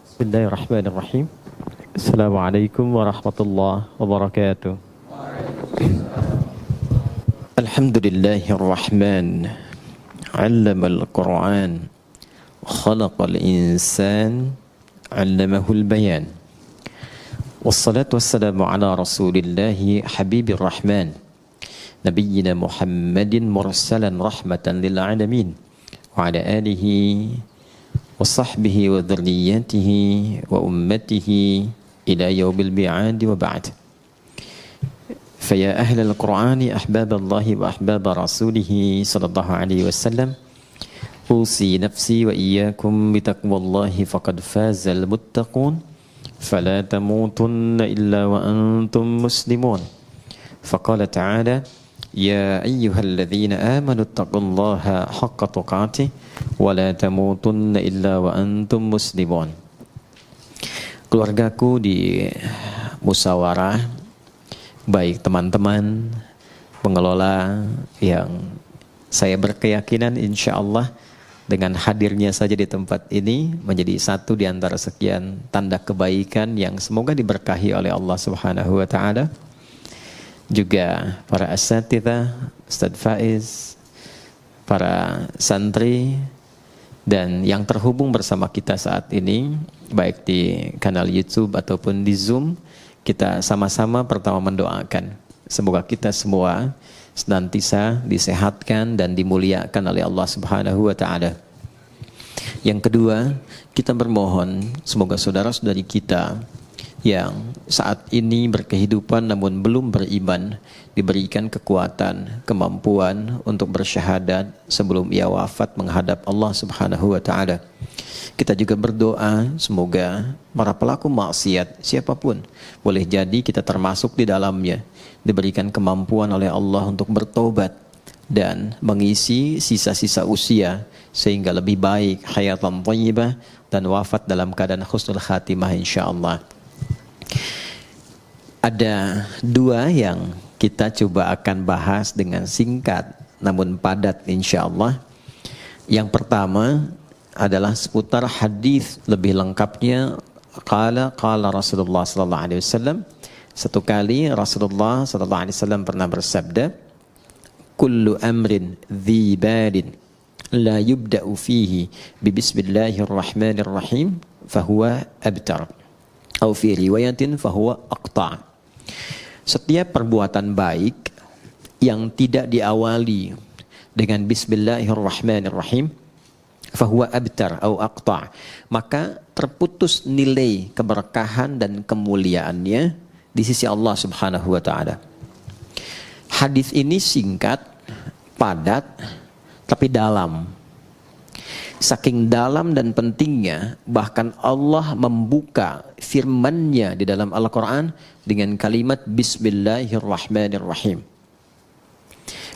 Bismillahirrahmanirrahim. Assalamualaikum warahmatullahi wabarakatuh. Alhamdulillahirrahman. 'Allamal Qur'an. Khalaqal insan. 'Allamahul bayan. Wassalatu wassalamu ala Rasulillahi habibir rahman. Nabiyyina Muhammadin mursalan rahmatan lil alamin. Wa ala alihi wa sahbihi wa dhurriyyatihi wa ummatihi ila yaumil mi'ad wa ba'd. Faya ahlal Qur'ani ahbaballahi wa ahbaba rasulihi sallallahu alaihi wasallam, usi nafsi wa iyyakum bitaqwallahi faqad fazal muttaqun, fala tamutunna illa wa antum muslimun. Faqala ta'ala, ya ayyuhalladzina amanu taqullaha haqqa tuqatih wa la tamutunna illa wa antum muslimun. Keluargaku di musyawarah, baik teman-teman pengelola yang saya berkeyakinan insyaallah dengan hadirnya saja di tempat ini menjadi satu di antara sekian tanda kebaikan yang semoga diberkahi oleh Allah Subhanahu wa taala. Juga para asatidz, Ustaz Faiz, para santri dan yang terhubung bersama kita saat ini baik di kanal YouTube ataupun di Zoom, kita sama-sama pertama mendoakan semoga kita semua senantiasa disehatkan dan dimuliakan oleh Allah Subhanahu wa taala. Yang kedua, kita bermohon semoga saudara-saudari kita yang saat ini berkehidupan namun belum beriman diberikan kekuatan, kemampuan untuk bersyahadat sebelum ia wafat menghadap Allah Subhanahu wa taala. Kita juga berdoa semoga para pelaku maksiat siapapun, boleh jadi kita termasuk di dalamnya, diberikan kemampuan oleh Allah untuk bertobat dan mengisi sisa-sisa usia sehingga lebih baik hayatan thayyibah dan wafat dalam keadaan husnul khatimah insyaallah. Ada dua yang kita coba akan bahas dengan singkat namun padat insyaallah. Yang pertama adalah seputar hadis lebih lengkapnya qala Rasulullah sallallahu alaihi wasallam. Satu kali Rasulullah sallallahu alaihi wasallam pernah bersabda, kullu amrin dhi balin la yubda'u fihi bi bismillahirrahmanirrahim fahuwa abtar. Atau fi riwayatin fahuwa aqta'. Setiap perbuatan baik yang tidak diawali dengan bismillahirrahmanirrahim fahuwa abtar atau aqta', maka terputus nilai keberkahan dan kemuliaannya di sisi Allah Subhanahu wa taala. Hadis ini singkat, padat, tapi dalam. Saking dalam dan pentingnya, bahkan Allah membuka firman-Nya di dalam Al-Quran dengan kalimat Bismillahirrahmanirrahim.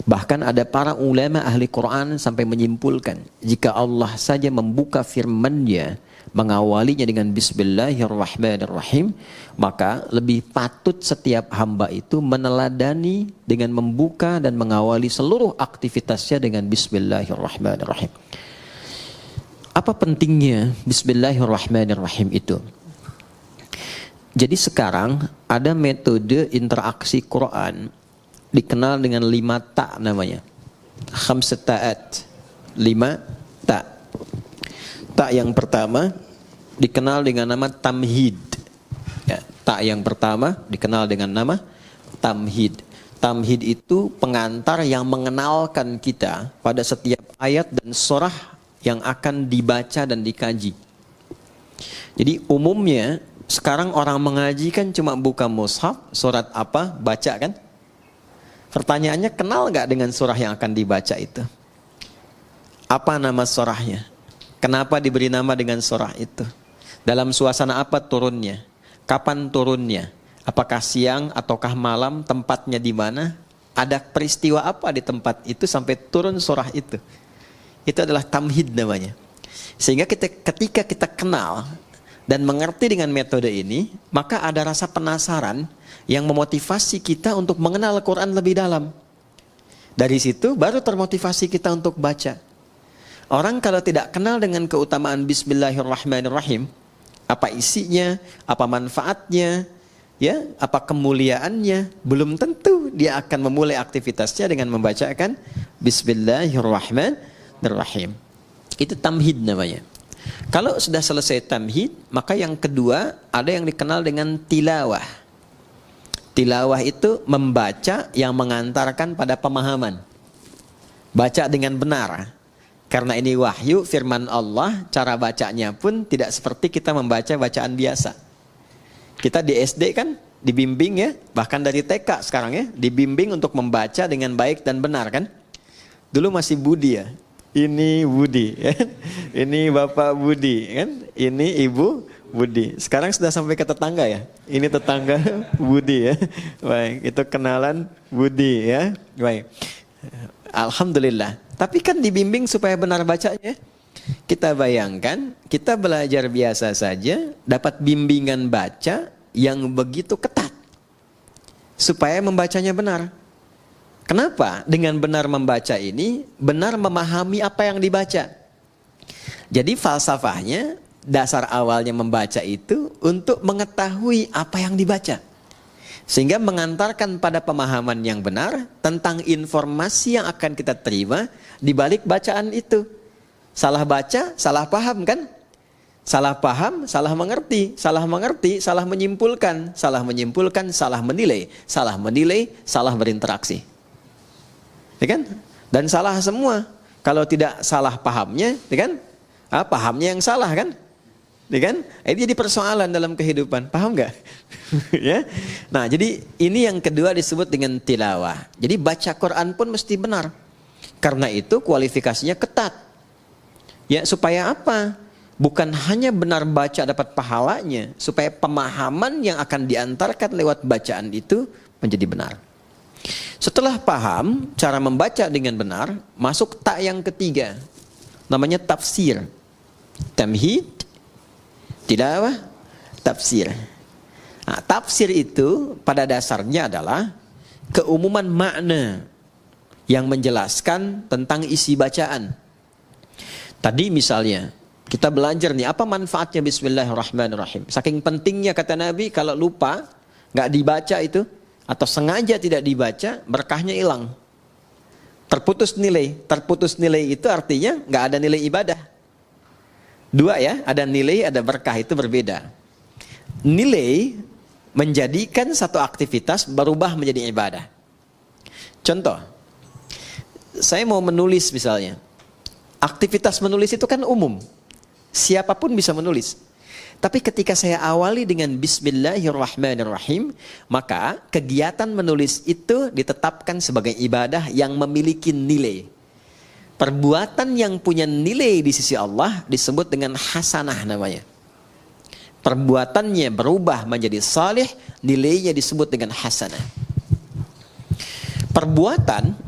Bahkan ada para ulama ahli Quran sampai menyimpulkan, jika Allah saja membuka firman-Nya, mengawalinya dengan Bismillahirrahmanirrahim, maka lebih patut setiap hamba itu meneladani dengan membuka dan mengawali seluruh aktivitasnya dengan Bismillahirrahmanirrahim. Apa pentingnya Bismillahirrahmanirrahim itu? Jadi sekarang ada metode interaksi Quran dikenal dengan 5 ta namanya. Khamsat ta'at. 5 ta. Ta yang pertama dikenal dengan nama tamhid. Ya, ta yang pertama dikenal dengan nama tamhid. Tamhid itu pengantar yang mengenalkan kita pada setiap ayat dan surah yang akan dibaca dan dikaji. Jadi umumnya sekarang orang mengaji kan cuma buka mushaf, surat apa, baca kan? Pertanyaannya, kenal nggak dengan surah yang akan dibaca itu? Apa nama surahnya? Kenapa diberi nama dengan surah itu? Dalam suasana apa turunnya? Kapan turunnya? Apakah siang ataukah malam? Tempatnya di mana? Ada peristiwa apa di tempat itu sampai turun surah itu? Itu adalah tamhid namanya. Sehingga ketika kita kenal dan mengerti dengan metode ini, maka ada rasa penasaran yang memotivasi kita untuk mengenal Al-Quran lebih dalam. Dari situ baru termotivasi kita untuk baca. Orang kalau tidak kenal dengan keutamaan Bismillahirrahmanirrahim, Apa isinya, apa manfaatnya, ya, apa kemuliaannya, belum tentu dia akan memulai aktivitasnya dengan membacakan Bismillahirrahmanirrahim. Itu tamhid namanya. Kalau sudah selesai tamhid, maka yang kedua ada yang dikenal dengan tilawah. Tilawah itu membaca yang mengantarkan pada pemahaman. Baca dengan benar. Karena ini wahyu, firman Allah, cara bacanya pun tidak seperti kita membaca bacaan biasa. Kita di SD kan dibimbing ya, bahkan dari TK sekarang ya, dibimbing untuk membaca dengan baik dan benar kan. Dulu masih Budi ya. Ini Budi ya. Ini Bapak Budi kan. Ini Ibu Budi. Sekarang sudah sampai ke tetangga ya. Ini tetangga Budi ya. Baik, itu kenalan Budi ya. Baik. Alhamdulillah. Tapi kan dibimbing supaya benar bacanya. Kita bayangkan, kita belajar biasa saja, dapat bimbingan baca yang begitu ketat. Supaya membacanya benar. Kenapa? Dengan benar membaca ini, benar memahami apa yang dibaca. Jadi falsafahnya, dasar awalnya membaca itu untuk mengetahui apa yang dibaca. Sehingga mengantarkan pada pemahaman yang benar tentang informasi yang akan kita terima di balik bacaan itu. Salah baca, salah paham kan? Salah paham, salah mengerti, salah mengerti, salah menyimpulkan, salah menyimpulkan, salah menilai, salah berinteraksi. Ya kan? Dan salah semua. Kalau tidak salah pahamnya, ya kan? Pahamnya yang salah kan? Ya kan? Ini jadi persoalan dalam kehidupan. Paham nggak? Ya. Nah, jadi ini yang kedua disebut dengan tilawah. Jadi baca Quran pun mesti benar. Karena itu kualifikasinya ketat. Ya, supaya apa? Bukan hanya benar baca dapat pahalanya, supaya pemahaman yang akan diantarkan lewat bacaan itu menjadi benar. Setelah paham cara membaca dengan benar, masuk tak yang ketiga. Namanya tafsir. Tamhid, tilawah, tafsir. Nah, tafsir itu pada dasarnya adalah keumuman makna yang menjelaskan tentang isi bacaan. Tadi misalnya kita belajar nih apa manfaatnya Bismillahirrahmanirrahim. Saking pentingnya kata Nabi, kalau lupa nggak dibaca itu atau sengaja tidak dibaca, berkahnya hilang. Terputus nilai. Terputus nilai itu artinya nggak ada nilai ibadah. Dua ya, ada nilai, ada berkah, itu berbeda. Nilai menjadikan satu aktivitas berubah menjadi ibadah. Contoh, saya mau menulis misalnya. Aktivitas menulis itu kan umum. Siapapun bisa menulis. Tapi ketika saya awali dengan Bismillahirrahmanirrahim, maka kegiatan menulis itu ditetapkan sebagai ibadah yang memiliki nilai. Perbuatan yang punya nilai di sisi Allah disebut dengan hasanah namanya. Perbuatannya berubah menjadi salih, nilainya disebut dengan hasanah. Perbuatan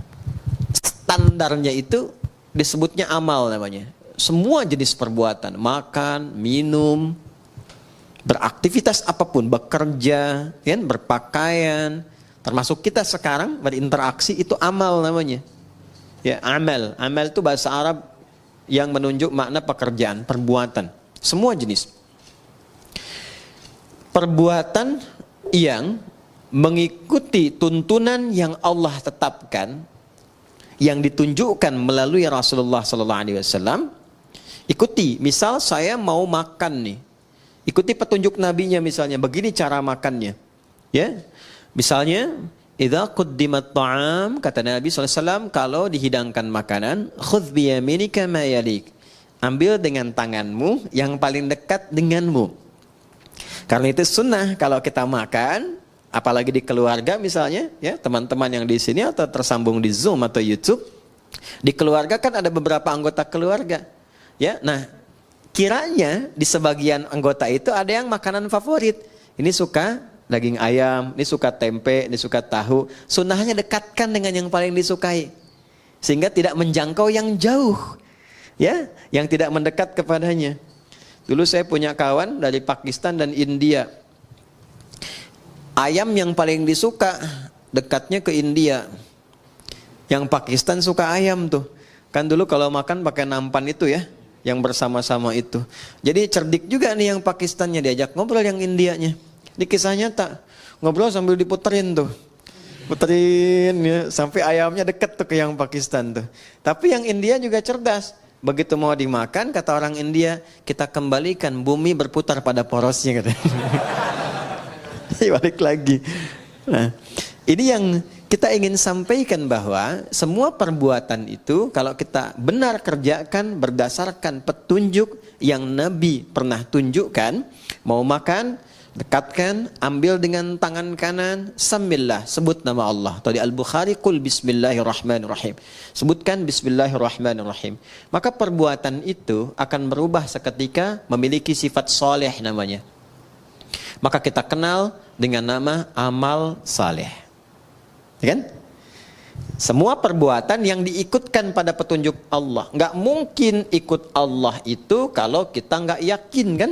standarnya itu disebutnya amal namanya. Semua jenis perbuatan, makan, minum, beraktivitas apapun, bekerja, kan, berpakaian, termasuk kita sekarang berinteraksi, itu amal namanya. Ya, amal. Amal itu bahasa Arab yang menunjuk makna pekerjaan, perbuatan. Semua jenis. Perbuatan yang mengikuti tuntunan yang Allah tetapkan, yang ditunjukkan melalui Rasulullah SAW, ikuti. Misal saya mau makan nih, ikuti petunjuk nabinya misalnya, begini cara makannya. Ya, misalnya, idza quddimat ta'am, kata Nabi SAW, kalau dihidangkan makanan, khudh biyaminika ma yalik, ambil dengan tanganmu yang paling dekat denganmu. Karena itu sunnah kalau kita makan, apalagi di keluarga misalnya, ya teman-teman yang di sini atau tersambung di Zoom atau YouTube, di keluarga kan ada beberapa anggota keluarga, ya. Nah, kiranya di sebagian anggota itu ada yang makanan favorit. Ini suka daging ayam, ini suka tempe, ini suka tahu. Sunnahnya dekatkan dengan yang paling disukai, sehingga tidak menjangkau yang jauh, ya, yang tidak mendekat kepadanya. Dulu saya punya kawan dari Pakistan dan India. Ayam yang paling disuka dekatnya ke India. Yang Pakistan suka ayam tuh. Kan dulu kalau makan pakai nampan itu ya. yang bersama-sama itu. Jadi cerdik juga nih yang Pakistannya, diajak ngobrol yang Indianya. Di kisah nyata, ngobrol sambil diputerin tuh. Puterin ya, sampai ayamnya deket tuh ke yang Pakistan tuh. Tapi yang India juga cerdas. Begitu mau dimakan, kata orang India, kita kembalikan bumi berputar pada porosnya katanya. Balik lagi. Nah, ini yang kita ingin sampaikan bahwa semua perbuatan itu kalau kita benar kerjakan berdasarkan petunjuk yang Nabi pernah tunjukkan, mau makan, dekatkan, ambil dengan tangan kanan, sambillah, sebut nama Allah. Tadi Al-Bukhari, qul bismillahirrahmanirrahim. Sebutkan bismillahirrahmanirrahim. Maka perbuatan itu akan berubah seketika memiliki sifat soleh namanya. Maka kita kenal dengan nama amal saleh. Ya kan? Semua perbuatan yang diikutkan pada petunjuk Allah. Nggak mungkin ikut Allah itu kalau kita nggak yakin kan?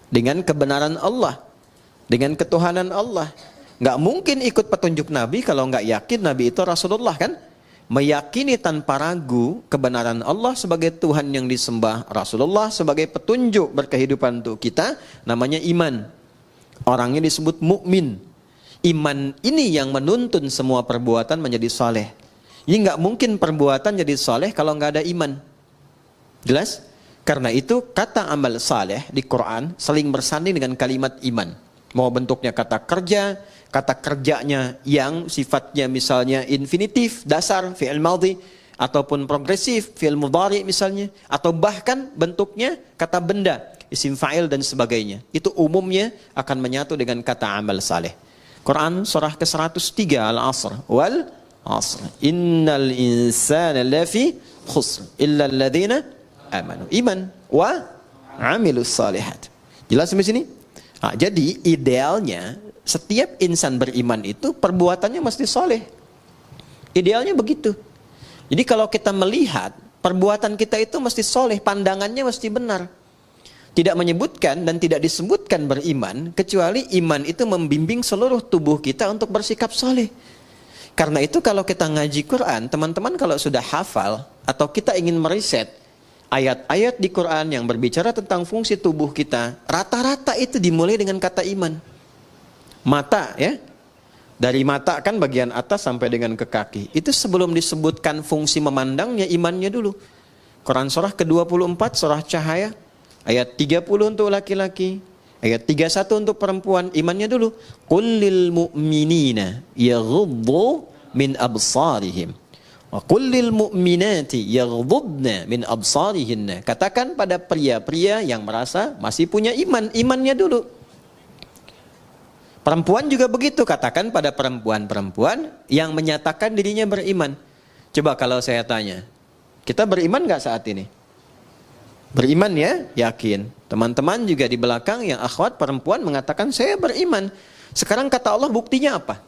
Dengan kebenaran Allah, dengan ketuhanan Allah. Nggak mungkin ikut petunjuk Nabi kalau nggak yakin Nabi itu Rasulullah kan? Meyakini tanpa ragu kebenaran Allah sebagai Tuhan yang disembah, Rasulullah sebagai petunjuk berkehidupan untuk kita, namanya iman. Orangnya disebut mukmin. Iman ini yang menuntun semua perbuatan menjadi saleh. Ini nggak mungkin perbuatan jadi saleh kalau nggak ada iman. Jelas? Karena itu kata amal saleh di Quran saling bersanding dengan kalimat iman. Mau bentuknya kata kerja, kata kerjanya yang sifatnya misalnya infinitif, dasar, fi'il madhi, ataupun progresif, fi'il mudhari misalnya, atau bahkan bentuknya kata benda, isim fa'il dan sebagainya. Itu umumnya akan menyatu dengan kata amal saleh. Quran surah ke-103 Al-Asr, wal asr, innal insana lafi khusr illa alladhina amanu, iman wa amilus salihat. Jelas sampai sini? Nah, jadi idealnya setiap insan beriman itu perbuatannya mesti soleh. Idealnya begitu. Jadi kalau kita melihat perbuatan kita itu mesti soleh, pandangannya mesti benar. Tidak menyebutkan dan tidak disebutkan beriman kecuali iman itu membimbing seluruh tubuh kita untuk bersikap soleh. Karena itu kalau kita ngaji Quran, teman-teman kalau sudah hafal atau kita ingin meriset ayat-ayat di Quran yang berbicara tentang fungsi tubuh kita, rata-rata itu dimulai dengan kata iman. Mata ya, dari mata kan bagian atas sampai dengan ke kaki. Itu sebelum disebutkan fungsi memandangnya, imannya dulu. Quran surah ke-24 surah Cahaya, ayat 30 untuk laki-laki, ayat 31 untuk perempuan, imannya dulu. Qul lil mu'minina yaghuddu min absarihim. Wa kullil mu'minati yaghdudna min absarihinna. Katakan pada pria-pria yang merasa masih punya iman, imannya dulu. Perempuan juga begitu, katakan pada perempuan-perempuan yang menyatakan dirinya beriman. Coba kalau saya tanya, kita beriman nggak saat ini? Beriman ya, yakin. Teman-teman juga di belakang yang akhwat perempuan mengatakan saya beriman. Sekarang kata Allah buktinya apa?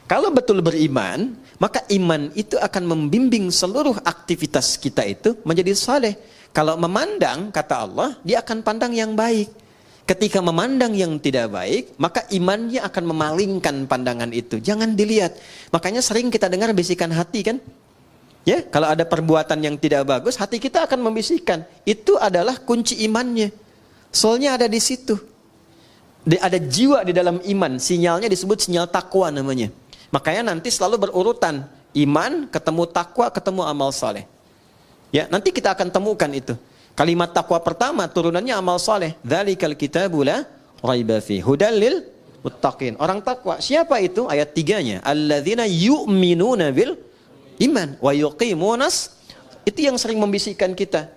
Kalau betul beriman, maka iman itu akan membimbing seluruh aktivitas kita itu menjadi saleh. Kalau memandang, kata Allah, dia akan pandang yang baik. Ketika memandang yang tidak baik, maka imannya akan memalingkan pandangan itu. Jangan dilihat. Makanya sering kita dengar bisikan hati kan? Ya, kalau ada perbuatan yang tidak bagus, hati kita akan membisikkan. Itu adalah kunci imannya. Soalnya ada di situ. Ada jiwa di dalam iman. Sinyalnya disebut sinyal takwa namanya. Makanya nanti selalu berurutan. Iman, ketemu takwa, ketemu amal saleh. Ya, nanti kita akan temukan itu. Kalimat takwa pertama turunannya amal saleh. Dzalikal kitabu la raiba fi hudal lil muttaqin. Orang takwa. Siapa itu? Ayat 3-nya. Alladzina yu'minuna bil iman wa yuqimunas. Itu yang sering membisikkan kita.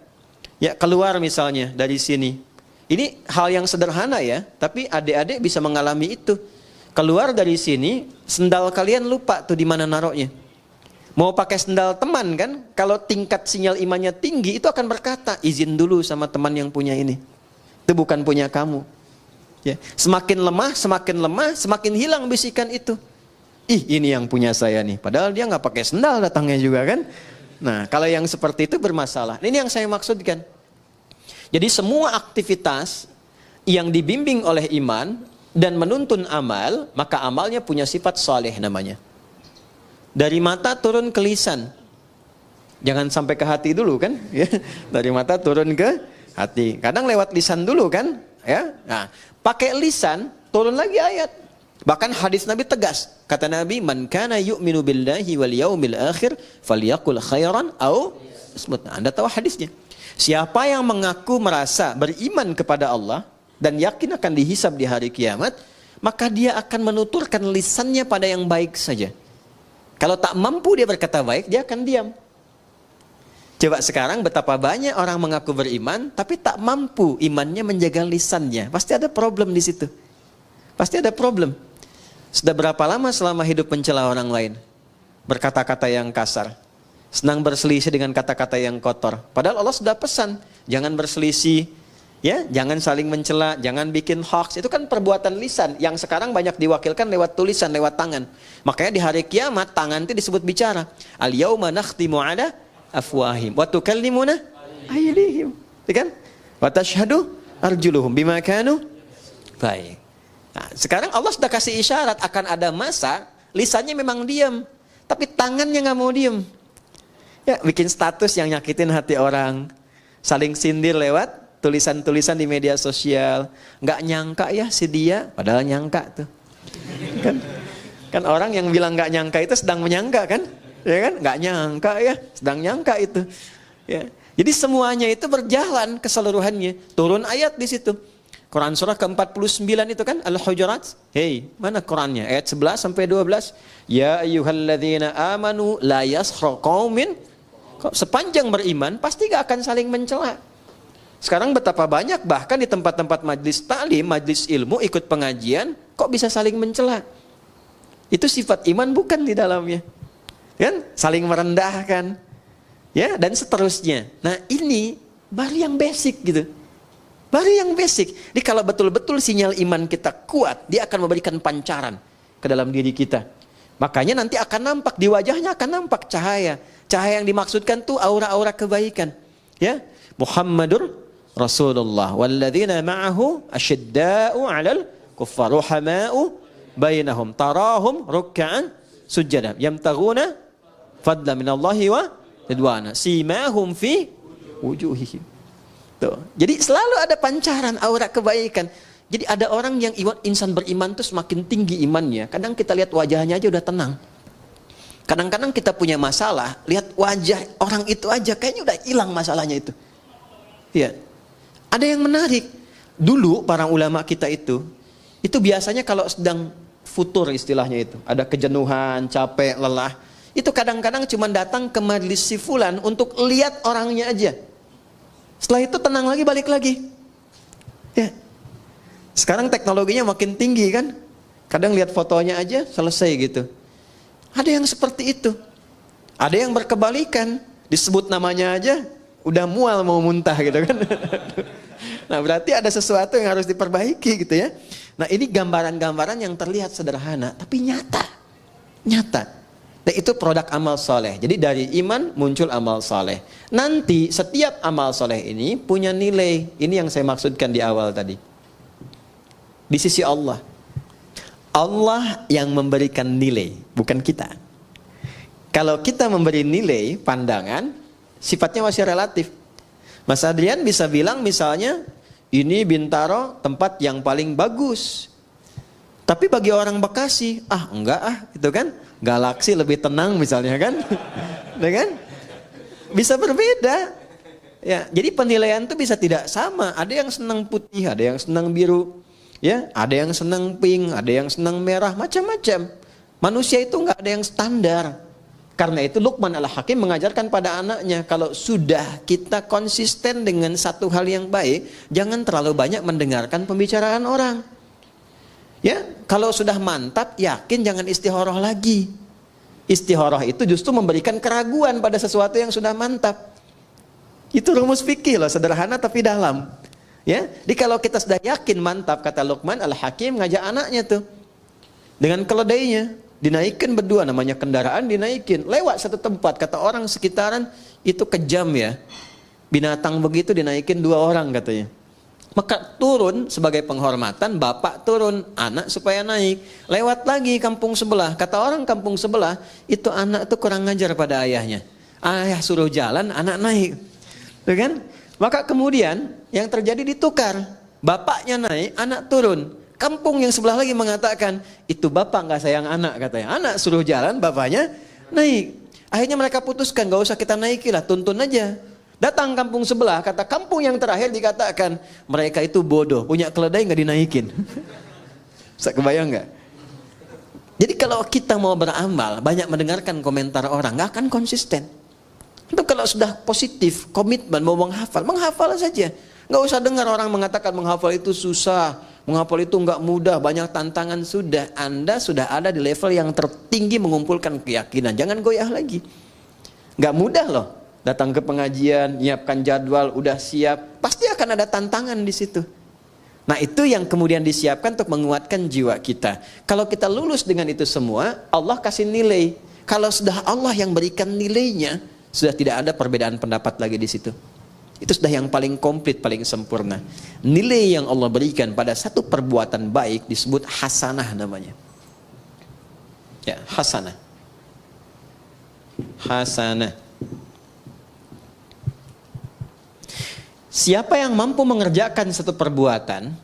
Ya, keluar misalnya dari sini. Ini hal yang sederhana ya, tapi adik-adik bisa mengalami itu. Keluar dari sini, sendal kalian lupa tuh di mana naruhnya. Mau pakai sendal teman kan, kalau tingkat sinyal imannya tinggi itu akan berkata, izin dulu sama teman yang punya ini. Itu bukan punya kamu. Ya, semakin lemah, semakin hilang bisikan itu. Ih, ini yang punya saya nih. Padahal dia nggak pakai sendal datangnya juga kan. Nah, kalau yang seperti itu bermasalah. Ini yang saya maksudkan. Jadi semua aktivitas yang dibimbing oleh iman dan menuntun amal, maka amalnya punya sifat saleh namanya. Dari mata turun ke lisan. Jangan sampai ke hati dulu kan, ya. Dari mata turun ke hati. Kadang lewat lisan dulu kan, ya. Nah, pakai lisan turun lagi ayat. Bahkan hadis Nabi tegas. Kata Nabi, "Man kana yu'minu billahi wal yaumil akhir falyaqul khairan aw asmut." Anda tahu hadisnya. Siapa yang mengaku merasa beriman kepada Allah dan yakin akan dihisab di hari kiamat, maka dia akan menuturkan lisannya pada yang baik saja. Kalau tak mampu dia berkata baik, dia akan diam. Coba sekarang betapa banyak orang mengaku beriman tapi tak mampu imannya menjaga lisannya. Pasti ada problem di situ. Pasti ada problem. Sudah berapa lama selama hidup mencela orang lain? Berkata-kata yang kasar. Senang berselisih dengan kata-kata yang kotor. Padahal Allah sudah pesan, jangan berselisih, ya, jangan saling mencela, jangan bikin hoax. Itu kan perbuatan lisan yang sekarang banyak diwakilkan lewat tulisan, lewat tangan. Makanya di hari kiamat tangan itu disebut bicara. Al-yauma nakhtimu ala afwahim wa tukallimuna aydihim. Kan? Wa tashhadu arjuluhum bima kanu. Baik. Nah, sekarang Allah sudah kasih isyarat akan ada masa lisannya memang diam, tapi tangannya nggak mau diam. Ya, bikin status yang nyakitin hati orang, saling sindir lewat tulisan-tulisan di media sosial. Nggak nyangka ya si dia, padahal nyangka tuh. Kan orang yang bilang nggak nyangka itu sedang menyangka kan? Ya kan? Nggak nyangka ya, sedang nyangka itu. Ya. Jadi semuanya itu berjalan keseluruhannya. Turun ayat di situ. Quran surah ke-49 itu kan Al-Hujurat. Hei, mana Qurannya? Ayat 11 sampai 12. Ya ayyuhalladzina amanu la yaskhar qaumin. Sepanjang beriman pasti gak akan saling mencela. Sekarang betapa banyak bahkan di tempat-tempat majlis ta'lim, majlis ilmu, ikut pengajian, kok bisa saling mencela? Itu sifat iman bukan di dalamnya. Kan? Saling merendahkan. Ya, dan seterusnya. Nah, ini baru yang basic gitu. Baru yang basic. Jadi kalau betul-betul sinyal iman kita kuat, dia akan memberikan pancaran ke dalam diri kita. Makanya nanti akan nampak, di wajahnya akan nampak cahaya. Cahaya yang dimaksudkan tuh aura-aura kebaikan. Ya, Muhammadur Rasulullah. Walladzina ma'ahu asyidda'u 'alal kuffar ruhama'u bainahum tarahum ruk'an sujada yamtaghuna fadlan minallahi wa ridwana simahum fi wujuhihim. Tuh. Jadi selalu ada pancaran aura kebaikan. Jadi ada orang yang insan beriman tuh semakin tinggi imannya. Kadang kita lihat wajahnya aja udah tenang. Kadang-kadang kita punya masalah, lihat wajah orang itu aja kayaknya udah hilang masalahnya itu. Ya. Ada yang menarik. Dulu para ulama kita itu biasanya kalau sedang futur istilahnya itu, ada kejenuhan, capek, lelah, itu kadang-kadang cuma datang ke majelis si fulan untuk lihat orangnya aja. Setelah itu tenang lagi, balik lagi. Ya. Sekarang teknologinya makin tinggi kan. Kadang lihat fotonya aja selesai gitu. Ada yang seperti itu. Ada yang berkebalikan. Disebut namanya aja udah mual mau muntah gitu kan. Nah berarti ada sesuatu yang harus diperbaiki gitu ya. Nah ini gambaran-gambaran yang terlihat sederhana tapi nyata. Nyata. Dan itu produk amal soleh. Jadi dari iman muncul amal soleh. Nanti setiap amal soleh ini punya nilai. Ini yang saya maksudkan di awal tadi. Di sisi Allah. Allah yang memberikan nilai, bukan kita. Kalau kita memberi nilai, pandangan, sifatnya masih relatif. Mas Adrian bisa bilang misalnya, ini Bintaro tempat yang paling bagus. Tapi bagi orang Bekasi, enggak gitu kan. Galaksi lebih tenang misalnya kan. Ya kan? Bisa berbeda. Ya, jadi penilaian itu bisa tidak sama. Ada yang senang putih, ada yang senang biru. Ya, ada yang senang pink, ada yang senang merah, macam-macam. Manusia itu enggak ada yang standar. Karena itu Luqman Al-Hakim mengajarkan pada anaknya, kalau sudah kita konsisten dengan satu hal yang baik, jangan terlalu banyak mendengarkan pembicaraan orang. Ya, kalau sudah mantap, yakin jangan istikharah lagi. Istikharah itu justru memberikan keraguan pada sesuatu yang sudah mantap. Itu rumus fikih loh, sederhana tapi dalam. Ya, jadi kalau kita sudah yakin mantap, kata Luqman Al-Hakim ngajak anaknya tuh dengan keledainya, dinaikkan berdua, namanya kendaraan dinaikin, lewat satu tempat, kata orang sekitaran itu kejam ya. Binatang begitu dinaikin 2 orang katanya. Maka turun sebagai penghormatan, bapak turun, anak supaya naik. Lewat lagi kampung sebelah. Kata orang kampung sebelah, itu anak tuh kurang ngajar pada ayahnya. Ayah suruh jalan, anak naik. Tuh kan? Maka kemudian yang terjadi ditukar. Bapaknya naik, anak turun. Kampung yang sebelah lagi mengatakan, itu bapak nggak sayang anak katanya. Anak suruh jalan, bapaknya naik. Akhirnya mereka putuskan, nggak usah kita naikilah, tuntun aja. Datang kampung sebelah, kata kampung yang terakhir dikatakan, mereka itu bodoh, punya keledai nggak dinaikin. Bisa kebayang nggak? Jadi kalau kita mau beramal, banyak mendengarkan komentar orang, nggak akan konsisten. Itu kalau sudah positif, komitmen mau menghafal, menghafal saja. Nggak usah dengar orang mengatakan menghafal itu susah, menghafal itu nggak mudah, banyak tantangan. Sudah, Anda sudah ada di level yang tertinggi mengumpulkan keyakinan. Jangan goyah lagi. Nggak mudah loh. Datang ke pengajian, nyiapkan jadwal, udah siap, pasti akan ada tantangan di situ. Nah itu yang kemudian disiapkan untuk menguatkan jiwa kita. Kalau kita lulus dengan itu semua, Allah kasih nilai. Kalau sudah Allah yang berikan nilainya, sudah tidak ada perbedaan pendapat lagi di situ. Itu sudah yang paling komplit, paling sempurna. Nilai yang Allah berikan pada satu perbuatan baik disebut hasanah namanya. Ya, hasanah. Hasanah. Siapa yang mampu mengerjakan satu perbuatan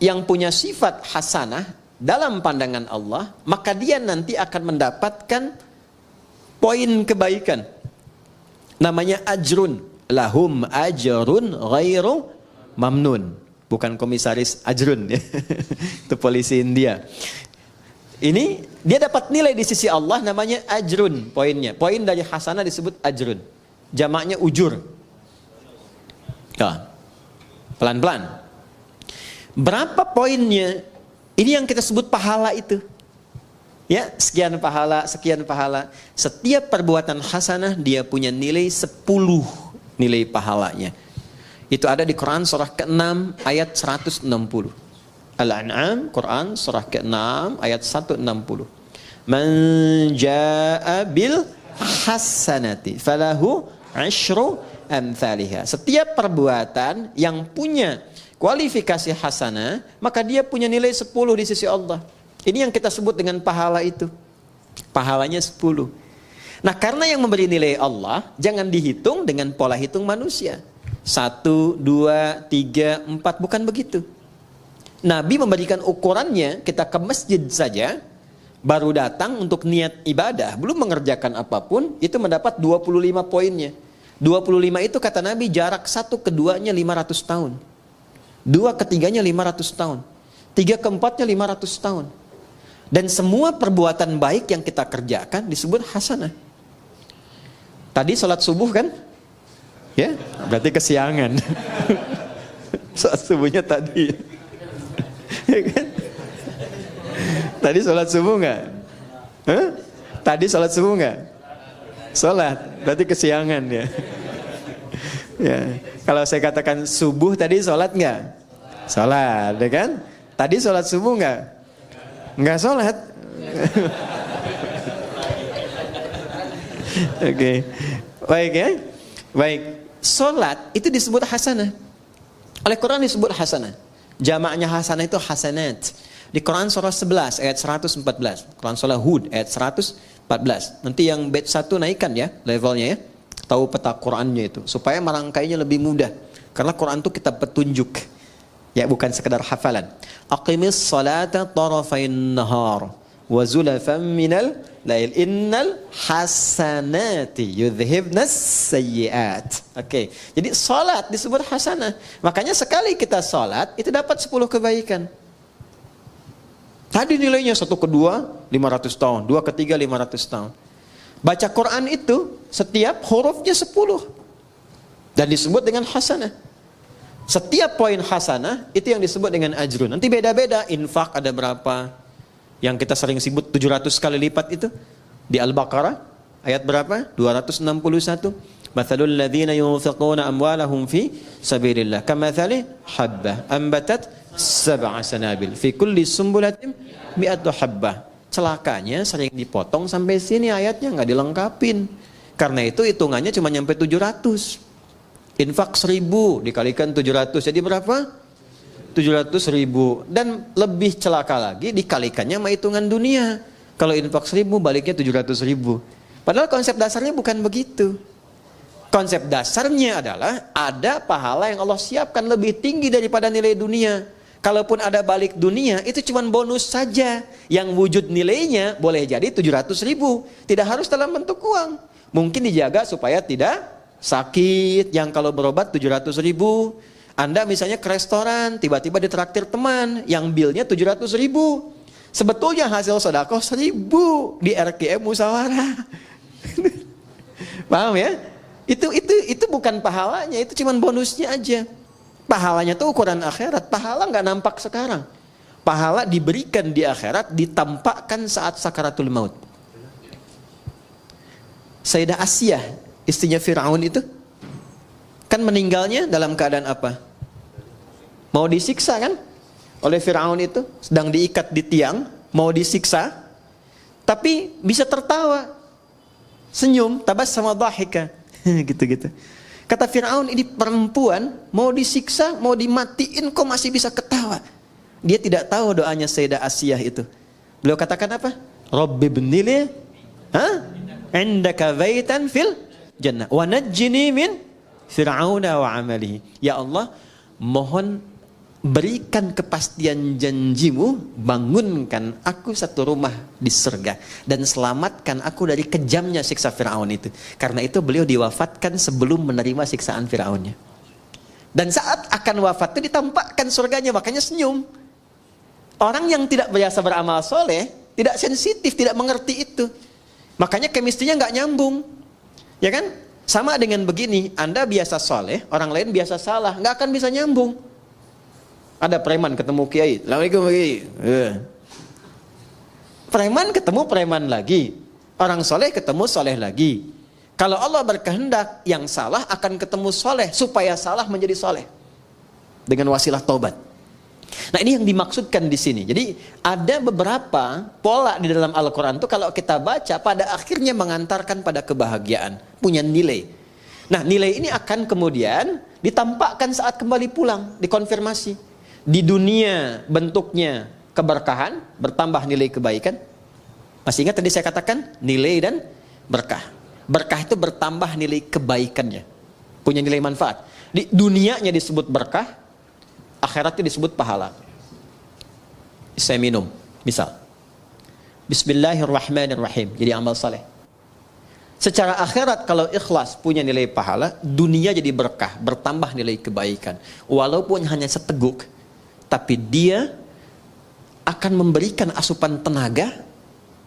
yang punya sifat hasanah dalam pandangan Allah, maka dia nanti akan mendapatkan poin kebaikan. Namanya ajrun. Lahum ajrun ghairu mamnun. Bukan komisaris ajrun. Itu polisi India. Ini dia dapat nilai di sisi Allah namanya ajrun poinnya. Poin dari hasanah disebut ajrun. Jamaknya ujur. Pelan-pelan. Berapa poinnya? Ini yang kita sebut pahala itu. Ya, sekian pahala, sekian pahala. Setiap perbuatan hasanah dia punya nilai 10 nilai pahalanya. Itu ada di Quran surah ke-6 ayat 160. Al-An'am, Quran surah ke-6 ayat 160. Man jaa'a bil hasanati falahu 'asyru amthaliha. Setiap perbuatan yang punya kualifikasi hasanah, maka dia punya nilai 10 di sisi Allah. Ini yang kita sebut dengan pahala itu. Pahalanya 10. Nah, karena yang memberi nilai Allah, jangan dihitung dengan pola hitung manusia. 1, 2, 3, 4, bukan begitu. Nabi memberikan ukurannya, kita ke masjid saja, baru datang untuk niat ibadah, belum mengerjakan apapun, itu mendapat 25 poinnya. 25 itu kata Nabi jarak 1 ke 2-nya 500 tahun. 2 ke 3-nya 500 tahun. 3 ke 4-nya 500 tahun. Dan semua perbuatan baik yang kita kerjakan disebut hasanah. Tadi sholat subuh kan? Ya, berarti kesiangan. Sholat subuhnya tadi. Ya kan? Tadi sholat subuh nggak? Tadi sholat subuh nggak? Sholat, berarti kesiangan ya. Ya, kalau saya katakan subuh tadi sholat nggak? Sholat, ya kan? Tadi sholat subuh nggak? Nggak sholat. Oke, baik ya. Baik, sholat itu disebut hasanah. Oleh Quran disebut hasanah. Jamaknya hasanah itu hasanat. Di Quran surah 11 ayat 114. Quran surah Hud ayat 114. Nanti yang bait 1 naikkan ya levelnya ya. Tahu peta Qurannya itu supaya merangkainya lebih mudah. Karena Quran itu kitab petunjuk. Ya, bukan sekedar hafalan. Aqimis salata tarafain nahar wa zulafan minal lail innal hasanati yudhhibnas sayyiat. Oke. Jadi salat disebut hasanah. Makanya sekali kita salat itu dapat 10 kebaikan. Tadi nilainya 1 ke 2 500 tahun, 2 ke 3 500 tahun. Baca Quran itu setiap hurufnya 10 dan disebut dengan hasanah. Setiap poin hasanah itu yang disebut dengan ajrun. Nanti beda-beda. Infak ada berapa? Yang kita sering sebut 700 kali lipat itu di Al-Baqarah ayat berapa? 261. Mathalul ladzina yunfiquna amwalahum fi sabilillah kamathali habbah ambatat sab'a sanabil fi kulli sumbulatin mi'atu habbah. Celakanya sering dipotong sampai sini ayatnya nggak dilengkapin. Karena itu hitungannya cuma nyampe 700. Infak 1000 dikalikan 700 jadi berapa? 700.000. Dan lebih celaka lagi dikalikannya sama hitungan dunia. Kalau infak 1000 baliknya 700.000. Padahal konsep dasarnya bukan begitu. Konsep dasarnya adalah ada pahala yang Allah siapkan lebih tinggi daripada nilai dunia. Kalaupun ada balik dunia, itu cuma bonus saja. Yang wujud nilainya boleh jadi 700.000. Tidak harus dalam bentuk uang. Mungkin dijaga supaya tidak sakit. Yang kalau berobat 700.000. Anda misalnya ke restoran, tiba-tiba ditraktir teman, yang bilnya 700.000. Sebetulnya hasil sedekah 1.000 di RKM Musyawarah. Paham ya? Itu bukan pahalanya, itu cuma bonusnya aja. Pahalanya tuh ukuran akhirat. Pahala nggak nampak sekarang. Pahala diberikan di akhirat, ditampakkan saat sakaratul maut. Sayyidah Asiyah, istrinya Fir'aun itu, kan meninggalnya dalam keadaan apa? Mau disiksa kan? Oleh Fir'aun itu, sedang diikat di tiang, mau disiksa, tapi bisa tertawa, senyum, tabassama dhahika. Gitu-gitu. Kata Fir'aun, ini perempuan mau disiksa, mau dimatiin, kok masih bisa ketawa? Dia tidak tahu doanya Sayyidah Asiyah itu. Beliau katakan apa? Rabbi bnili indaka baitan fil jannah wa najjini min fir'auna wa amalihi. Ya Allah, mohon berikan kepastian janjimu, bangunkan aku satu rumah di surga dan selamatkan aku dari kejamnya siksa Fir'aun itu. Karena itu beliau diwafatkan sebelum menerima siksaan Fir'aunnya. Dan saat akan wafat itu ditampakkan surganya, makanya senyum. Orang yang tidak biasa beramal soleh, tidak sensitif, tidak mengerti itu. Makanya chemistry-nya nggak nyambung. Ya kan? Sama dengan begini, Anda biasa soleh, orang lain biasa salah, nggak akan bisa nyambung. Ada preman ketemu kiai, Assalamualaikum kiai. Preman ketemu preman lagi, orang soleh ketemu soleh lagi. Kalau Allah berkehendak, yang salah akan ketemu soleh, supaya salah menjadi soleh dengan wasilah taubat. Nah, ini yang dimaksudkan di sini. Jadi ada beberapa pola di dalam Al-Quran itu kalau kita baca pada akhirnya mengantarkan pada kebahagiaan, punya nilai. Nah, nilai ini akan kemudian ditampakkan saat kembali pulang, dikonfirmasi. Di dunia bentuknya keberkahan, bertambah nilai kebaikan. Masih ingat tadi saya katakan nilai dan berkah. Berkah itu bertambah nilai kebaikannya, punya nilai manfaat. Di dunianya disebut berkah, akhiratnya disebut pahala. Saya minum, misal Bismillahirrahmanirrahim, jadi amal saleh. Secara akhirat kalau ikhlas punya nilai pahala, dunia jadi berkah, bertambah nilai kebaikan. Walaupun hanya seteguk, tapi dia akan memberikan asupan tenaga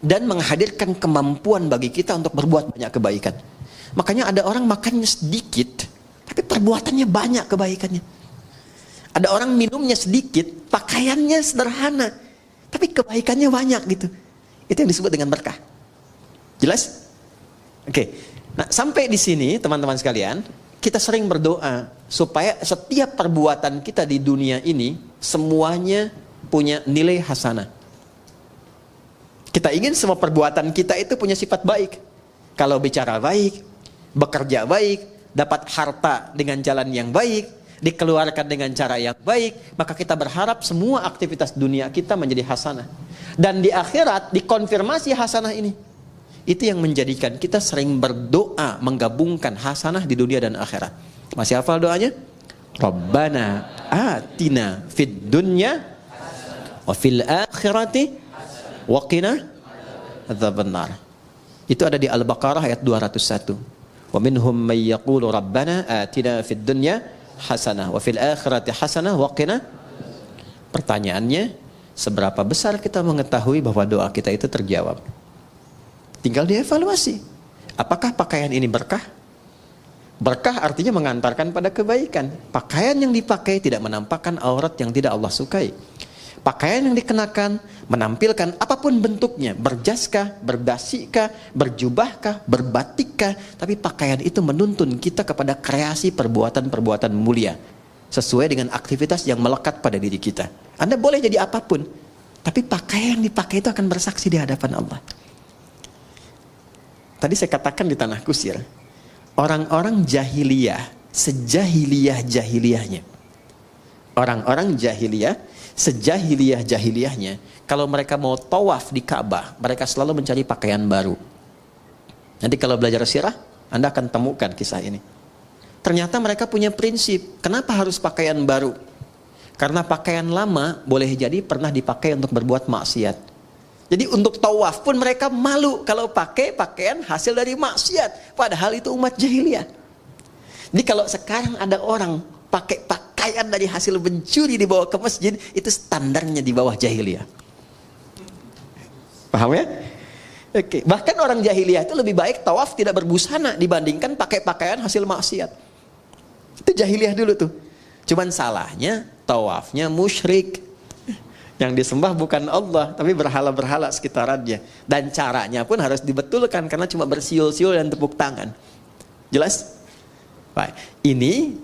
dan menghadirkan kemampuan bagi kita untuk berbuat banyak kebaikan. Makanya ada orang makannya sedikit, tapi perbuatannya banyak kebaikannya. Ada orang minumnya sedikit, pakaiannya sederhana, tapi kebaikannya banyak gitu. Itu yang disebut dengan berkah. Jelas? Oke. Nah, sampai di sini teman-teman sekalian, kita sering berdoa supaya setiap perbuatan kita di dunia ini semuanya punya nilai hasanah. Kita ingin semua perbuatan kita itu punya sifat baik. Kalau bicara baik, bekerja baik, dapat harta dengan jalan yang baik, dikeluarkan dengan cara yang baik, maka kita berharap semua aktivitas dunia kita menjadi hasanah. Dan di akhirat dikonfirmasi hasanah ini. Itu yang menjadikan kita sering berdoa menggabungkan hasanah di dunia dan akhirat. Masih hafal doanya? Rabbana atina fid dunya wa fil akhirati wa qina adzabannar. Itu ada di Al-Baqarah ayat 201. Wa minhum may yaqulu rabbana atina fid dunya hasanah wa fil akhirati hasanah wa qina. Pertanyaannya, seberapa besar kita mengetahui bahwa doa kita itu terjawab? Tinggal dievaluasi. Apakah pakaian ini berkah? Berkah artinya mengantarkan pada kebaikan. Pakaian yang dipakai tidak menampakkan aurat yang tidak Allah sukai. Pakaian yang dikenakan menampilkan apapun bentuknya, berjaskah, berdasikah, berjubahkah, berbatikkah, tapi pakaian itu menuntun kita kepada kreasi perbuatan-perbuatan mulia sesuai dengan aktivitas yang melekat pada diri kita. Anda boleh jadi apapun, tapi pakaian yang dipakai itu akan bersaksi di hadapan Allah. Tadi saya katakan di tanah kusir, orang-orang jahiliyah, sejahiliyah-jahiliyahnya. Orang-orang jahiliyah, sejahiliyah-jahiliyahnya, kalau mereka mau tawaf di Ka'bah, mereka selalu mencari pakaian baru. Nanti kalau belajar sirah, Anda akan temukan kisah ini. ternyata mereka punya prinsip. Kenapa harus pakaian baru? Karena pakaian lama boleh jadi pernah dipakai untuk berbuat maksiat. Jadi untuk tawaf pun mereka malu kalau pakai pakaian hasil dari maksiat. Padahal itu umat jahiliyah. Jadi kalau sekarang ada orang pakai pakaian dari hasil mencuri dibawa ke masjid, itu standarnya di bawah jahiliyah. Paham ya? Oke. Bahkan orang jahiliyah itu lebih baik tawaf tidak berbusana dibandingkan pakai pakaian hasil maksiat. Itu jahiliyah dulu tuh. Cuman salahnya tawafnya musyrik. Yang disembah bukan Allah, tapi berhala-berhala sekitarannya. Dan caranya pun harus dibetulkan karena cuma bersiul-siul dan tepuk tangan. Jelas? Baik. Ini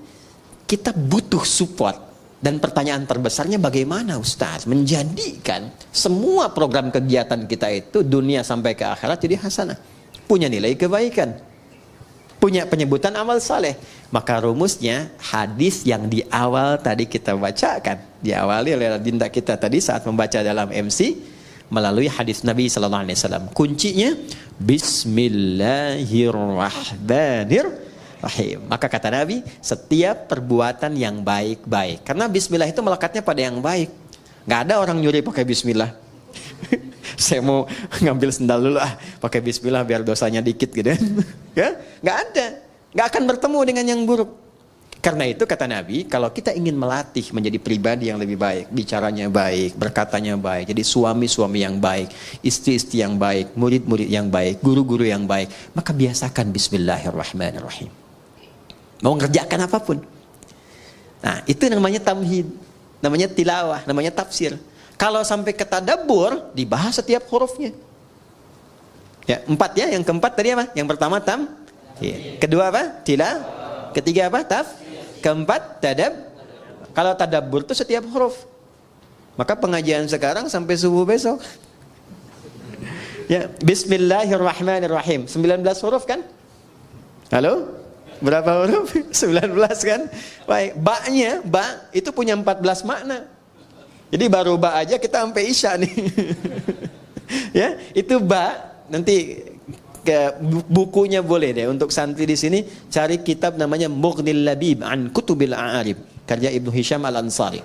kita butuh support. Dan pertanyaan terbesarnya bagaimana Ustaz menjadikan semua program kegiatan kita itu dunia sampai ke akhirat jadi hasanah, punya nilai kebaikan, punya penyebutan amal saleh. Maka rumusnya hadis yang di awal tadi kita bacakan, diawali oleh dinda kita tadi saat membaca dalam MC melalui hadis Nabi sallallahu alaihi wasallam. Kuncinya Bismillahirrahmanirrahim. Maka kata Nabi, setiap perbuatan yang baik-baik. Karena bismillah itu melekatnya pada yang baik. Gak ada orang nyuri pakai bismillah. Saya mau ngambil sendal dulu pakai bismillah biar dosanya dikit gitu. Ya, gak ada. Gak akan bertemu dengan yang buruk. Karena itu kata Nabi, kalau kita ingin melatih menjadi pribadi yang lebih baik, bicaranya baik, berkatanya baik, jadi suami-suami yang baik, istri-istri yang baik, murid-murid yang baik, guru-guru yang baik, maka biasakan Bismillahirrahmanirrahim. Mau ngerjakan apapun. Nah, itu namanya tamhid, namanya tilawah, namanya tafsir. Kalau sampai ke tadabbur, dibahas setiap hurufnya. Ya, 4 ya, yang keempat tadi apa? Yang pertama kedua apa? Ketiga apa? Keempat Kalau tadabbur itu setiap huruf. Maka pengajian sekarang sampai subuh besok. Ya, Bismillahirrahmanirrahim. 19 huruf kan? Halo? Berapa huruf? 19 kan? Baik, ba itu punya 14 makna. Jadi baru ba aja kita sampai isya nih. Ya, itu ba. Nanti ke bukunya boleh deh untuk santri di sini cari kitab namanya Mughnil Labib an Kutubil A'arib karya Ibnu Hisham Al-Ansari.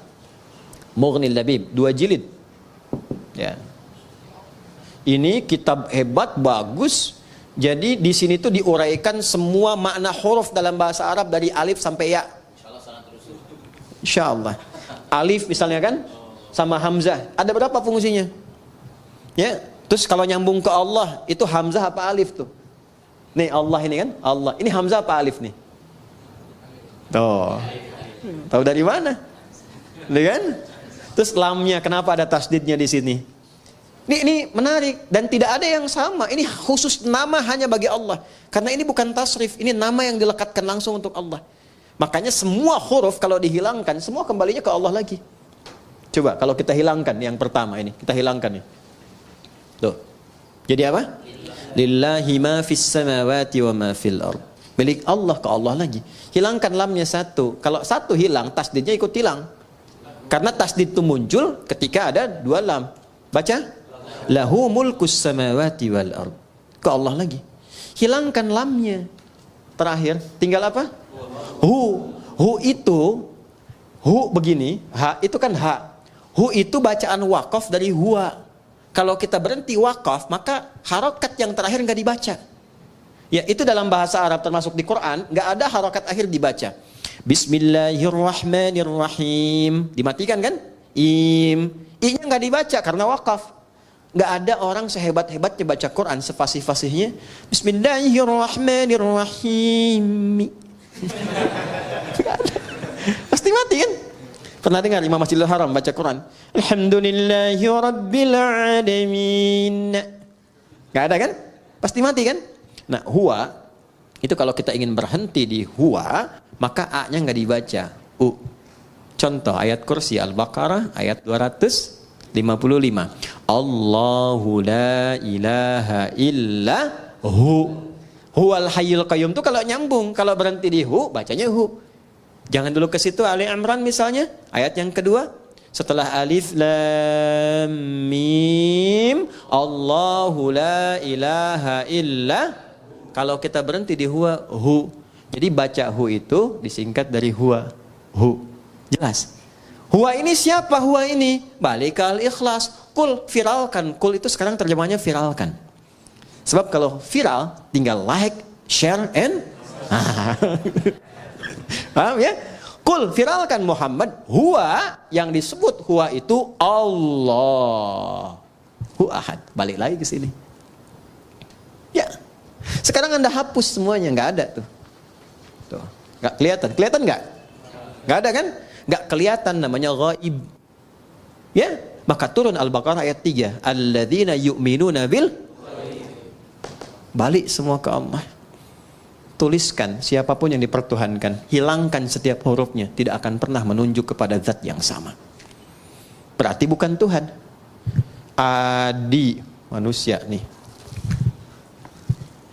Mughnil Labib 2 jilid. Ya. Ini kitab hebat, bagus. Jadi di sini tuh diuraikan semua makna huruf dalam bahasa Arab dari alif sampai ya. Insyaallah. Alif misalnya kan sama hamzah. Ada berapa fungsinya? Ya. Terus kalau nyambung ke Allah itu hamzah apa alif tuh? Nih Allah ini kan, Allah. Ini hamzah apa alif nih? Tuh. Tahu dari mana? Kan? Terus lamnya kenapa ada tasdidnya di sini? Ini menarik dan tidak ada yang sama. Ini khusus nama hanya bagi Allah. Karena ini bukan tasrif, ini nama yang dilekatkan langsung untuk Allah. Makanya semua huruf kalau dihilangkan, semua kembalinya ke Allah lagi. Coba kalau kita hilangkan yang pertama ini, kita hilangkan nih. Tuh. Jadi apa? Lillahi ma fis samawati wa ma fil ard. Milik Allah ke Allah lagi. Hilangkan lamnya satu. Kalau satu hilang, tasdidnya ikut hilang. Karena tasdid itu muncul ketika ada 2 lam. Baca? Lahu mulkus samawati wal ard. Ke Allah lagi. Hilangkan lamnya. Terakhir, tinggal apa? Hu itu begini, ha itu kan ha. Hu itu bacaan wakaf dari huwa. Kalau kita berhenti wakaf, maka harokat yang terakhir nggak dibaca. Ya, itu dalam bahasa Arab termasuk di Quran, nggak ada harokat akhir dibaca. Bismillahirrahmanirrahim. Dimatikan kan? I-nya nggak dibaca karena wakaf. Nggak ada orang sehebat-hebatnya baca Quran, sefasih-fasihnya Bismillahirrahmanirrahim. Pasti mati kan? Pernah dengar Imam Masjidil Haram baca Quran? Alhamdulillahirrabbilalamin. Nggak ada kan? Pasti mati kan? Nah, huwa itu kalau kita ingin berhenti di huwa, maka a-nya nggak dibaca. Contoh ayat kursi Al-Baqarah ayat 255. Allahu la ilaha illa hu. Huwal hayyul qayyum itu kalau nyambung, kalau berhenti di hu bacanya hu. Jangan dulu ke situ Ali Imran misalnya, ayat yang kedua. Setelah alif lam mim, Allahu la ilaha illa. Kalau kita berhenti di huwa, hu. Jadi baca hu itu disingkat dari huwa. Hu. Jelas. Huwa ini siapa huwa ini? Balik ke al-ikhlas. Kul, viralkan. Kul itu sekarang terjemahnya viralkan. Sebab kalau viral, tinggal like, share, and... Paham ya? Kul, viralkan Muhammad. Huwa, yang disebut huwa itu Allah. Hu ahad. Balik lagi ke sini. Ya. Sekarang Anda hapus semuanya, nggak ada tuh. Tuh, nggak kelihatan. Kelihatan nggak? Nggak ada kan? Nggak kelihatan, namanya ghaib. Ya, maka turun Al-Baqarah ayat 3. Alladzina yu'minuna bil. Balik semua ke Allah. Tuliskan siapapun yang dipertuhankan, hilangkan setiap hurufnya, tidak akan pernah menunjuk kepada zat yang sama. Berarti bukan Tuhan. Adi, manusia nih.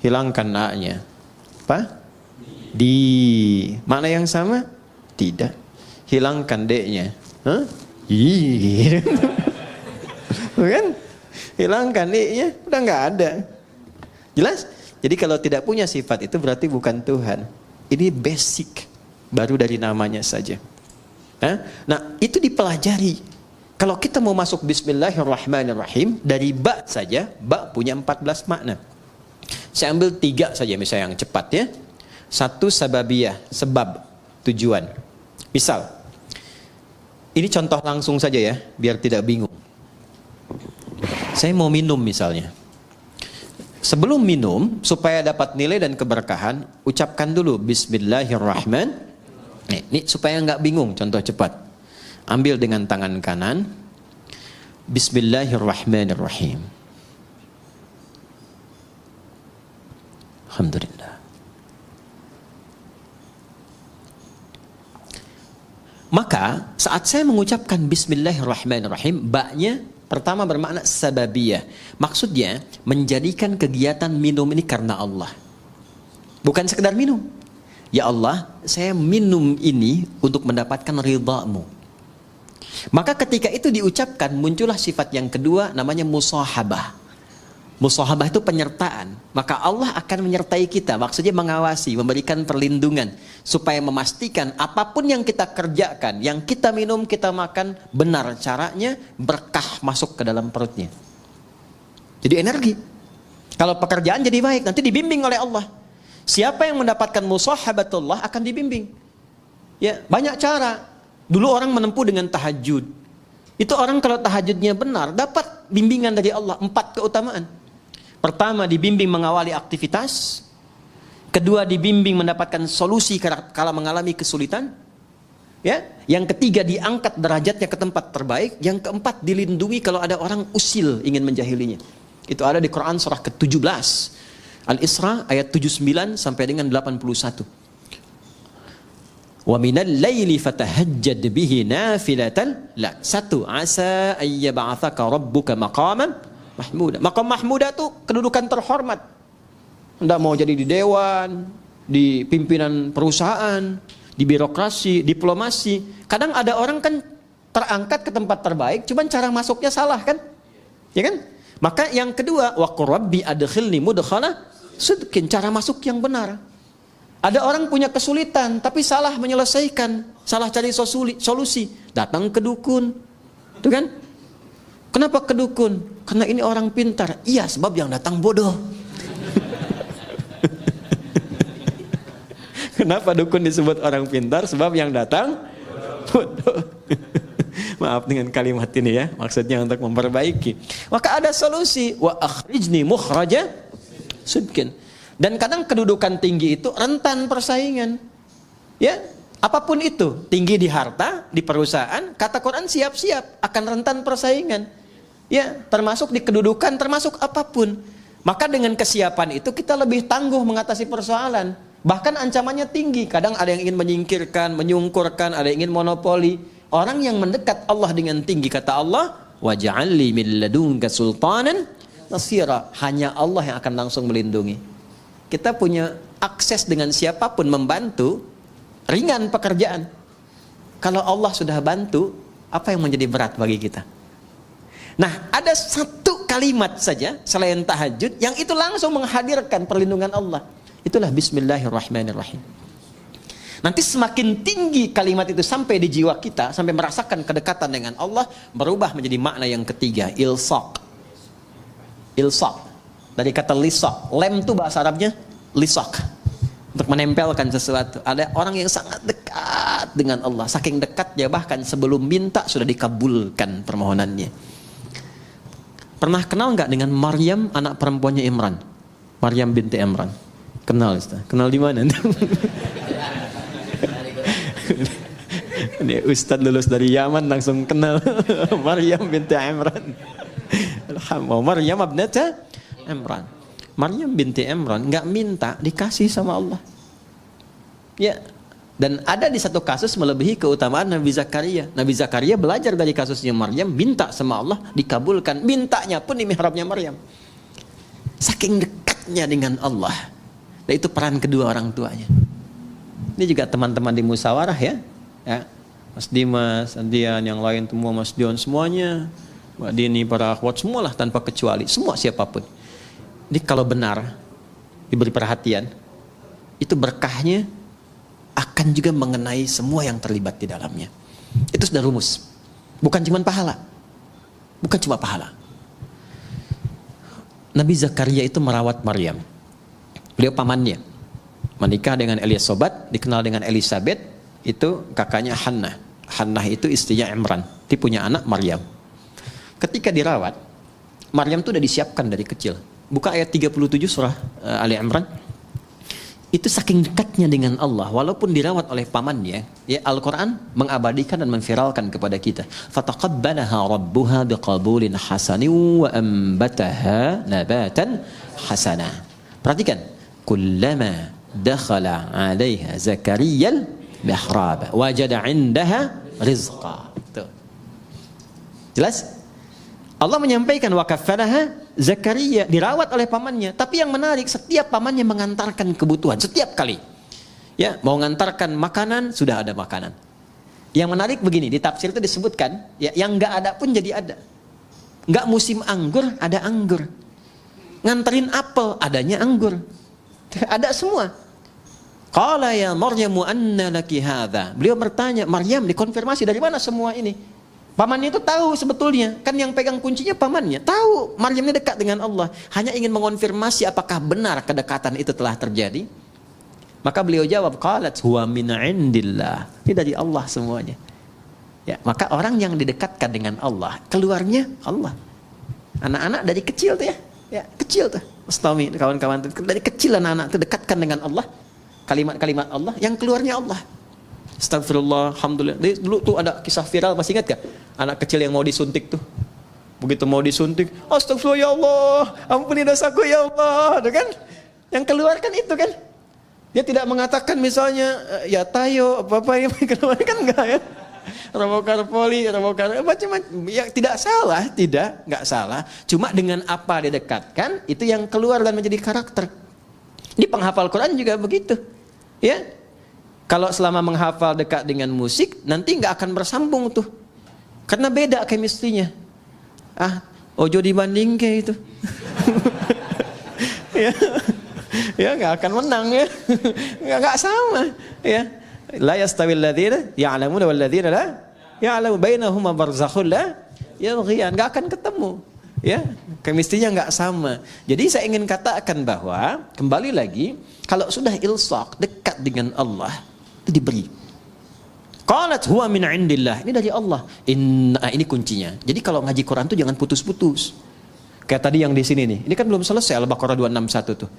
Hilangkan A-nya. Apa? Di. Mana yang sama? Tidak. Hilangkan D-nya. Hah? Kan? Hilangkan D-nya, udah nggak ada. Jelas? Jadi kalau tidak punya sifat itu berarti bukan Tuhan. Ini basic, baru dari namanya saja. Nah, itu dipelajari. Kalau kita mau masuk Bismillahirrahmanirrahim, dari ba saja, ba punya 14 makna. Saya ambil 3 saja misalnya yang cepat ya. 1 sababiyah, sebab, tujuan. Misal, ini contoh langsung saja ya, biar tidak bingung. Saya mau minum misalnya. Sebelum minum, supaya dapat nilai dan keberkahan, ucapkan dulu Bismillahirrahmanirrahim. Ini supaya nggak bingung, contoh cepat. Ambil dengan tangan kanan. Bismillahirrahmanirrahim. Alhamdulillah. Maka saat saya mengucapkan Bismillahirrahmanirrahim, ba-nya pertama bermakna sababiyah. Maksudnya menjadikan kegiatan minum ini karena Allah. Bukan sekedar minum. Ya Allah, saya minum ini untuk mendapatkan ridha-Mu. Maka ketika itu diucapkan, muncullah sifat yang kedua, namanya musahabah. Musahabah itu penyertaan. Maka Allah akan menyertai kita. Maksudnya mengawasi, memberikan perlindungan. Supaya memastikan apapun yang kita kerjakan, yang kita minum, kita makan, benar caranya, berkah masuk ke dalam perutnya. Jadi energi. Kalau pekerjaan jadi baik, nanti dibimbing oleh Allah. Siapa yang mendapatkan musahabatullah akan dibimbing. Ya, banyak cara. Dulu orang menempuh dengan tahajud. Itu orang kalau tahajudnya benar, dapat bimbingan dari Allah. 4 keutamaan. Pertama, dibimbing mengawali aktivitas. Kedua, dibimbing mendapatkan solusi kalau mengalami kesulitan. Ya, yang ketiga, diangkat derajatnya ke tempat terbaik. Yang keempat, dilindungi kalau ada orang usil ingin menjahilinya. Itu ada di Quran surah ke-17. Al-Isra ayat 79 sampai dengan 81. Wa minal laili fatahajjad bihi nafilatan lak. 1. Asa ayyab'atsaka rabbuka maqaman mahmuda. Maqam mahmuda itu kedudukan terhormat. Anda mau jadi di dewan, di pimpinan perusahaan, di birokrasi, diplomasi. Kadang ada orang kan terangkat ke tempat terbaik, cuman cara masuknya salah kan? Ya kan? Maka yang kedua, wa qur rabbi adkhilni mudkhala sidqin, cara masuk yang benar. Ada orang punya kesulitan tapi salah menyelesaikan, salah cari solusi, datang ke dukun. Itu kan? Kenapa ke dukun? Karena ini orang pintar. Iya, sebab yang datang bodoh. Kenapa dukun disebut orang pintar? Sebab yang datang bodoh. Maaf dengan kalimat ini ya, maksudnya untuk memperbaiki. Maka ada solusi, wa akhrijni mukhraja sidqin. Dan kadang kedudukan tinggi itu rentan persaingan. Ya, apapun itu, tinggi di harta, di perusahaan, kata Quran siap-siap akan rentan persaingan. Ya, termasuk di kedudukan, termasuk apapun. Maka dengan kesiapan itu kita lebih tangguh mengatasi persoalan. Bahkan ancamannya tinggi. Kadang ada yang ingin menyingkirkan, menyungkurkan, ada yang ingin monopoli. Orang yang mendekat Allah dengan tinggi, kata Allah, waj'alli min ladunka sultanan nasira. Hanya Allah yang akan langsung melindungi. Kita punya akses dengan siapapun membantu, ringan pekerjaan. Kalau Allah sudah bantu, apa yang menjadi berat bagi kita? Nah, ada satu kalimat saja selain tahajud yang itu langsung menghadirkan perlindungan Allah. Itulah Bismillahirrahmanirrahim. Nanti semakin tinggi kalimat itu sampai di jiwa kita, sampai merasakan kedekatan dengan Allah, berubah menjadi makna yang ketiga, ilsaq. Ilsaq. Dari kata lisak. Lem itu bahasa Arabnya lisak. Untuk menempelkan sesuatu. Ada orang yang sangat dekat dengan Allah. Saking dekatnya bahkan sebelum minta sudah dikabulkan permohonannya. Pernah kenal nggak dengan Maryam, anak perempuannya Imran? Maryam binti Imran. Kenal, Ustaz? Kenal di mana? Ini Ustaz lulus dari Yaman langsung kenal Maryam binti Imran. Alhamdulillah, Maryam abnata Imran. Maryam binti Imran nggak minta, dikasih sama Allah. Ya. Dan ada di satu kasus melebihi keutamaan Nabi Zakaria. Nabi Zakaria belajar dari kasusnya Maryam, minta sama Allah, dikabulkan. Mintanya pun di mihrabnya Maryam. Saking dekatnya dengan Allah. Dan itu peran kedua orang tuanya. Ini juga teman-teman di musyawarah ya. Mas Dimas, Andian, yang lain semua, Mas Dion, semuanya, Mbak Dini, para akhwat, semualah tanpa kecuali, semua siapapun. Ini kalau benar diberi perhatian, itu berkahnya akan juga mengenai semua yang terlibat di dalamnya. Itu sudah rumus. Bukan cuma pahala. Bukan cuma pahala. Nabi Zakaria itu merawat Maryam. Beliau pamannya. Menikah dengan Elizabeth, dikenal dengan Elizabeth. Itu kakaknya Hannah. Hannah itu istrinya Imran. Dia punya anak Maryam. Ketika dirawat, Maryam itu sudah disiapkan dari kecil. Buka ayat 37 surah Ali Imran. Itu saking dekatnya dengan Allah, walaupun dirawat oleh pamannya, ya Al-Quran mengabadikan dan memviralkan kepada kita. Fataqabbalaha rabbuha biqabulin hasanin wa ambataha nabatan hasana. Perhatikan. Kullama dakhala 'alaiha Zakariyal mihrab wajada 'indaha rizqa. Tuh. Jelas? Allah menyampaikan wa kaffalaha Zakaria, dirawat oleh pamannya. Tapi yang menarik, setiap pamannya mengantarkan kebutuhan setiap kali. Ya, mau mengantarkan makanan, sudah ada makanan. Yang menarik begini, di tafsir itu disebutkan, ya, yang enggak ada pun jadi ada. Enggak musim anggur, ada anggur. Nganterin apel, adanya anggur. Ada semua. Qala ya Maryamu anna laki hadza. Beliau bertanya, Maryam, dikonfirmasi dari mana semua ini? Pamannya itu tahu sebetulnya, kan yang pegang kuncinya pamannya. Tahu Maryam ini dekat dengan Allah, hanya ingin mengonfirmasi apakah benar kedekatan itu telah terjadi. Maka beliau jawab, qalat huwa min indillah. Ini dari Allah semuanya. Ya, maka orang yang didekatkan dengan Allah, keluarnya Allah. Anak-anak dari kecil tuh ya. Ya, kecil tuh. Ustami, kawan-kawan tuh dari kecil anak-anak itu dekatkan dengan Allah. Kalimat-kalimat Allah yang keluarnya Allah. Astagfirullah, alhamdulillah. Dulu tuh ada kisah viral, masih ingat gak? Anak kecil yang mau disuntik tuh. Begitu mau disuntik, astagfirullah ya Allah, ampuni dosaku ya Allah. Itu kan? Yang keluar kan itu kan? Dia tidak mengatakan misalnya, ya tayo, apa-apa yang keluar kan enggak ya? Robokar poli, robokar macam-macam. Ya tidak salah, enggak salah. Cuma dengan apa didekatkan, itu yang keluar dan menjadi karakter. Di penghafal Quran juga begitu. Ya. Kalau selama menghafal dekat dengan musik, nanti nggak akan bersambung tuh, karena beda chemistry-nya. Ojo dibanding kayak itu, ya nggak akan menang ya, nggak sama ya. La yastawil ladzina ya'lamuna wal ladzina la ya'lamu bainahuma barzakhun la yabghiyan, nggak akan ketemu. Ya, chemistry-nya nggak sama. Jadi saya ingin katakan bahwa kembali lagi, kalau sudah ilsaq, dekat dengan Allah, itu diberi. Qalat huwa min indillah. Ini dari Allah. Ini kuncinya. Jadi kalau ngaji Quran tuh jangan putus-putus. Kayak tadi yang di sini nih. Ini kan belum selesai Al-Baqarah 261 tuh.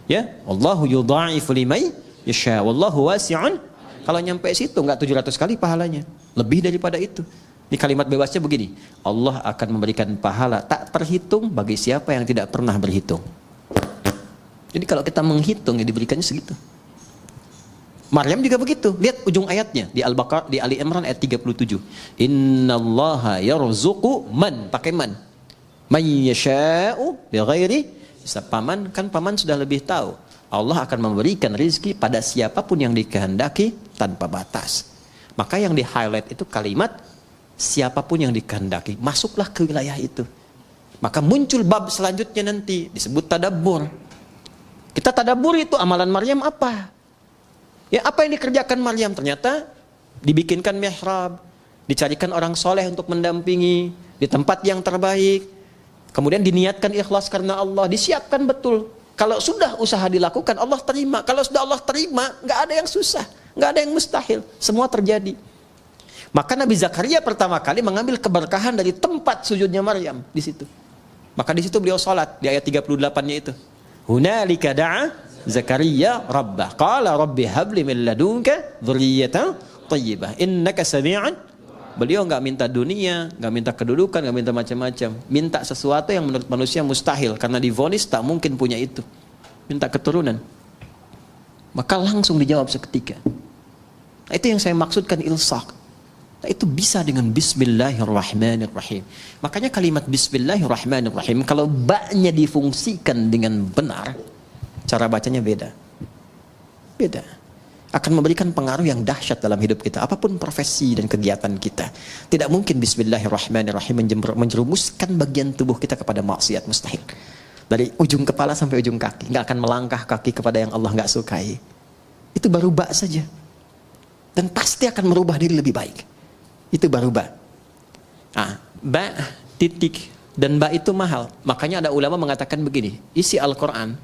Ya, Wallahu yudha'ifu liman yasha. Wallahu wasi'un. Kalau nyampe situ enggak 700 kali pahalanya. Lebih daripada itu. Ini kalimat bebasnya begini. Allah akan memberikan pahala tak terhitung bagi siapa yang tidak pernah berhitung. Jadi kalau kita menghitung ya diberikannya segitu. Maryam juga begitu. Lihat ujung ayatnya di Al-Baqarah, di Ali Imran ayat 37. Innallaha yarzuqu man, pakai man. Man yasha'u bighairi hisab. Paman, kan paman sudah lebih tahu. Allah akan memberikan rezeki pada siapapun yang dikehendaki tanpa batas. Maka yang di-highlight itu kalimat siapapun yang dikehendaki, masuklah ke wilayah itu. Maka muncul bab selanjutnya nanti disebut tadabbur. Kita tadabbur itu amalan Maryam apa? Ya, apa yang dikerjakan Maryam? Ternyata dibikinkan mihrab, dicarikan orang soleh untuk mendampingi di tempat yang terbaik. Kemudian diniatkan ikhlas karena Allah, disiapkan betul. Kalau sudah usaha dilakukan, Allah terima. Kalau sudah Allah terima, nggak ada yang susah, nggak ada yang mustahil. Semua terjadi. Maka Nabi Zakaria pertama kali mengambil keberkahan dari tempat sujudnya Maryam di situ. Maka di situ beliau sholat di ayat 38-nya itu. Hunalika da'a Zakaria rabbah. Qala rabbi habli min ladunka dzurriyyatan thayyibah. Innaka sami'an. Beliau nggak minta dunia, nggak minta kedudukan, nggak minta macam-macam. Minta sesuatu yang menurut manusia mustahil karena divonis tak mungkin punya itu. Minta keturunan. Maka langsung dijawab seketika. Nah, itu yang saya maksudkan ilsaq. Nah, itu bisa dengan Bismillahirrahmanirrahim. Makanya kalimat Bismillahirrahmanirrahim kalau ba-nya difungsikan dengan benar, cara bacanya beda. Beda. Akan memberikan pengaruh yang dahsyat dalam hidup kita. Apapun profesi dan kegiatan kita. Tidak mungkin Bismillahirrahmanirrahim menjerumuskan bagian tubuh kita kepada maksiat, mustahil. Dari ujung kepala sampai ujung kaki. Nggak akan melangkah kaki kepada yang Allah nggak sukai. Itu baru ba saja. Dan pasti akan merubah diri lebih baik. Itu baru ba. Ba, titik. Dan ba itu mahal. Makanya ada ulama mengatakan begini. Isi Al-Quran,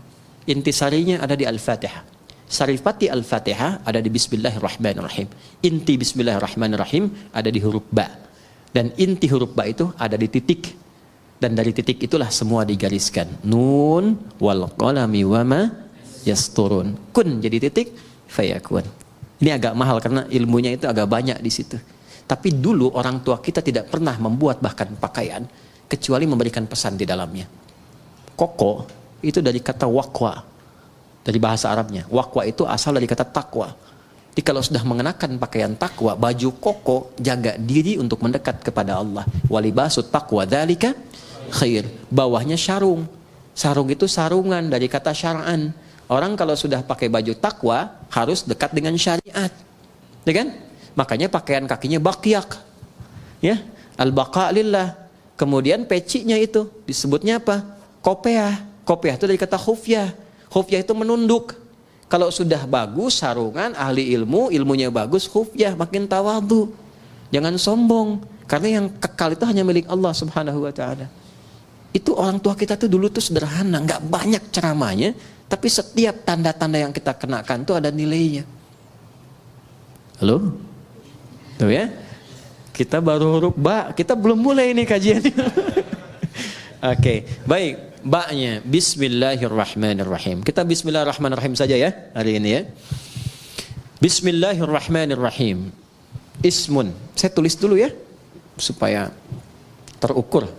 intisarinya ada di Al-Fatihah. Sarifati Al-Fatihah ada di Bismillahirrahmanirrahim. Inti Bismillahirrahmanirrahim ada di huruf ba. Dan inti huruf ba itu ada di titik. Dan dari titik itulah semua digariskan. Nun wal qalami wama yasturun. Kun jadi titik, fayakun. Ini agak mahal karena ilmunya itu agak banyak di situ. Tapi dulu orang tua kita tidak pernah membuat bahkan pakaian kecuali memberikan pesan di dalamnya. Koko itu dari kata waqwa, dari bahasa Arabnya. Waqwa itu asal dari kata takwa. Jadi kalau sudah mengenakan pakaian takwa, baju koko jaga diri untuk mendekat kepada Allah. Walibasut taqwa dzalika khair. Bawahnya sarung. Sarung itu sarungan dari kata syar'an. Orang kalau sudah pakai baju takwa harus dekat dengan syariat. Ya kan? Makanya pakaian kakinya baqyak. Ya, al-baqa lillah. Kemudian pecinya itu disebutnya apa? Kopiah. Kopiah itu dari kata khufyah. Khufyah itu menunduk. Kalau sudah bagus sarungan, ahli ilmu, ilmunya bagus, khufyah, makin tawadhu. Jangan sombong. Karena yang kekal itu hanya milik Allah Subhanahu wa taala. Itu orang tua kita tuh dulu tuh sederhana, nggak banyak ceramahnya, tapi setiap tanda-tanda yang kita kenakan tuh ada nilainya. Halo? Tuh ya. Kita baru huruf ba, kita belum mulai ini kajiannya. Oke, baik. Ba-nya Bismillahirrahmanirrahim. Kita Bismillahirrahmanirrahim saja ya hari ini ya. Bismillahirrahmanirrahim. Ismun. Saya tulis dulu ya supaya terukur.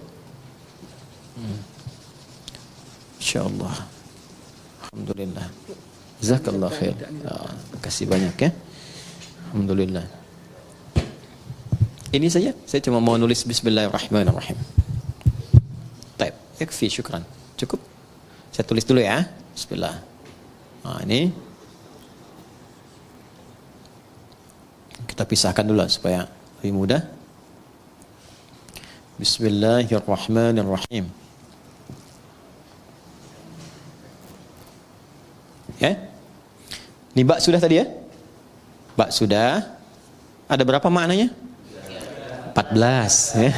Insyaallah. Alhamdulillah. Jazakallah khair. Terima kasih banyak ya. Alhamdulillah. Ini saja. Saya cuma mau nulis Bismillahirrahmanirrahim. Baik, yakfi, syukran. Cukup. Saya tulis dulu ya. Bismillah. Nah, ini kita pisahkan dulu supaya lebih mudah. Bismillahirrahmanirrahim. Ya. Ini bak sudah tadi ya? Bak sudah. Ada berapa maknanya? 14 ya.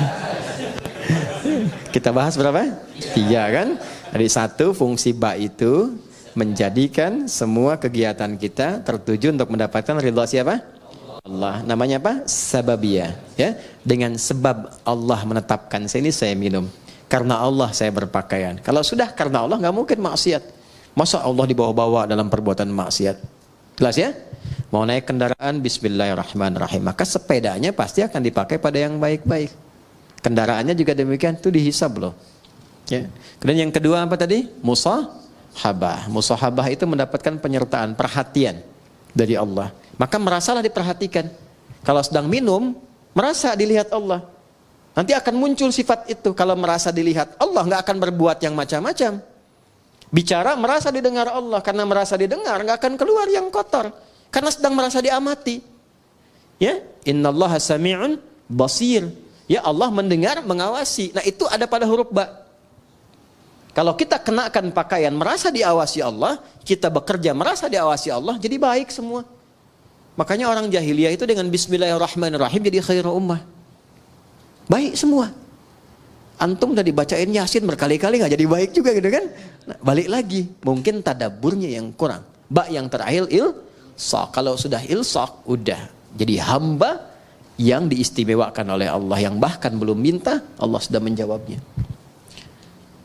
Kita bahas berapa? 3 kan? Jadi 1, fungsi ba itu menjadikan semua kegiatan kita tertuju untuk mendapatkan ridha siapa? Allah. Namanya apa? Sababiyah ya. Dengan sebab Allah menetapkan saya minum. Karena Allah saya berpakaian. Kalau sudah karena Allah nggak mungkin maksiat. Masa Allah dibawa-bawa dalam perbuatan maksiat? Jelas ya? Mau naik kendaraan Bismillahirrahmanirrahim. Maka sepedanya pasti akan dipakai pada yang baik-baik. Kendaraannya juga demikian, itu dihisab loh. Ya. Kemudian yang kedua apa tadi? Musahabah. Musahabah itu mendapatkan penyertaan, perhatian dari Allah. Maka merasalah diperhatikan. Kalau sedang minum, merasa dilihat Allah. Nanti akan muncul sifat itu. Kalau merasa dilihat Allah, nggak akan berbuat yang macam-macam. Bicara merasa didengar Allah. Karena merasa didengar, nggak akan keluar yang kotor. Karena sedang merasa diamati. Ya, innallaha sami'un basir. Ya, Allah mendengar, mengawasi. Nah, itu ada pada huruf ba. Kalau kita kenakan pakaian merasa diawasi Allah, kita bekerja merasa diawasi Allah, jadi baik semua. Makanya orang jahiliyah itu dengan bismillahirrahmanirrahim jadi khairul ummah. Baik semua. Antum udah dibacain Yasin berkali-kali nggak jadi baik juga gitu kan? Nah, balik lagi, mungkin tadaburnya yang kurang. Ba yang terakhir ilsaq. Kalau sudah ilsaq, udah jadi hamba yang diistimewakan oleh Allah, yang bahkan belum minta, Allah sudah menjawabnya.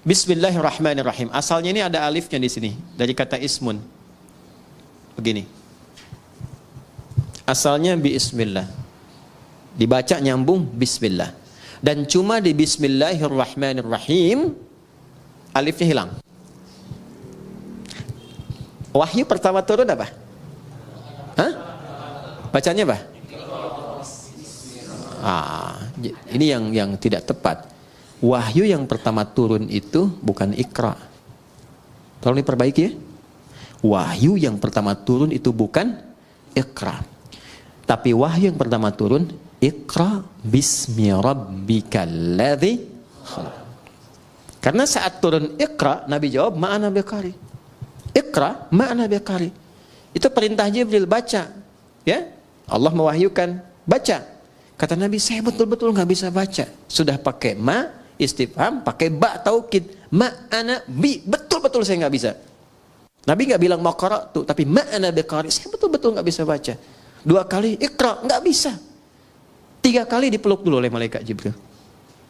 Bismillahirrahmanirrahim. Asalnya ini ada alifnya di sini dari kata ismun. Begini. Asalnya bismillah. Dibaca nyambung bismillah. Dan cuma di bismillahirrahmanirrahim alifnya hilang. Wahyu pertama turun apa? Hah? Bacanya apa? Ini yang tidak tepat. Wahyu yang pertama turun itu bukan Iqra. Tolong diperbaiki ya. Wahyu yang pertama turun itu bukan Iqra. Tapi wahyu yang pertama turun Iqra bismi rabbikal ladzi khalaq. Karena saat turun Iqra, Nabi jawab ma'ana biqari. Iqra ma'ana biqari. Itu perintah Jibril, baca. Ya? Allah mewahyukan, baca. Kata Nabi, saya betul-betul nggak bisa baca. Sudah pakai ma istifham, pakai ba taukid, ma'ana bi, betul-betul saya nggak bisa. Nabi nggak bilang maqra'tu, tapi ma'ana biqari, saya betul-betul nggak bisa baca. 2 kali Iqra, nggak bisa. 3 kali dipeluk dulu oleh malaikat Jibril.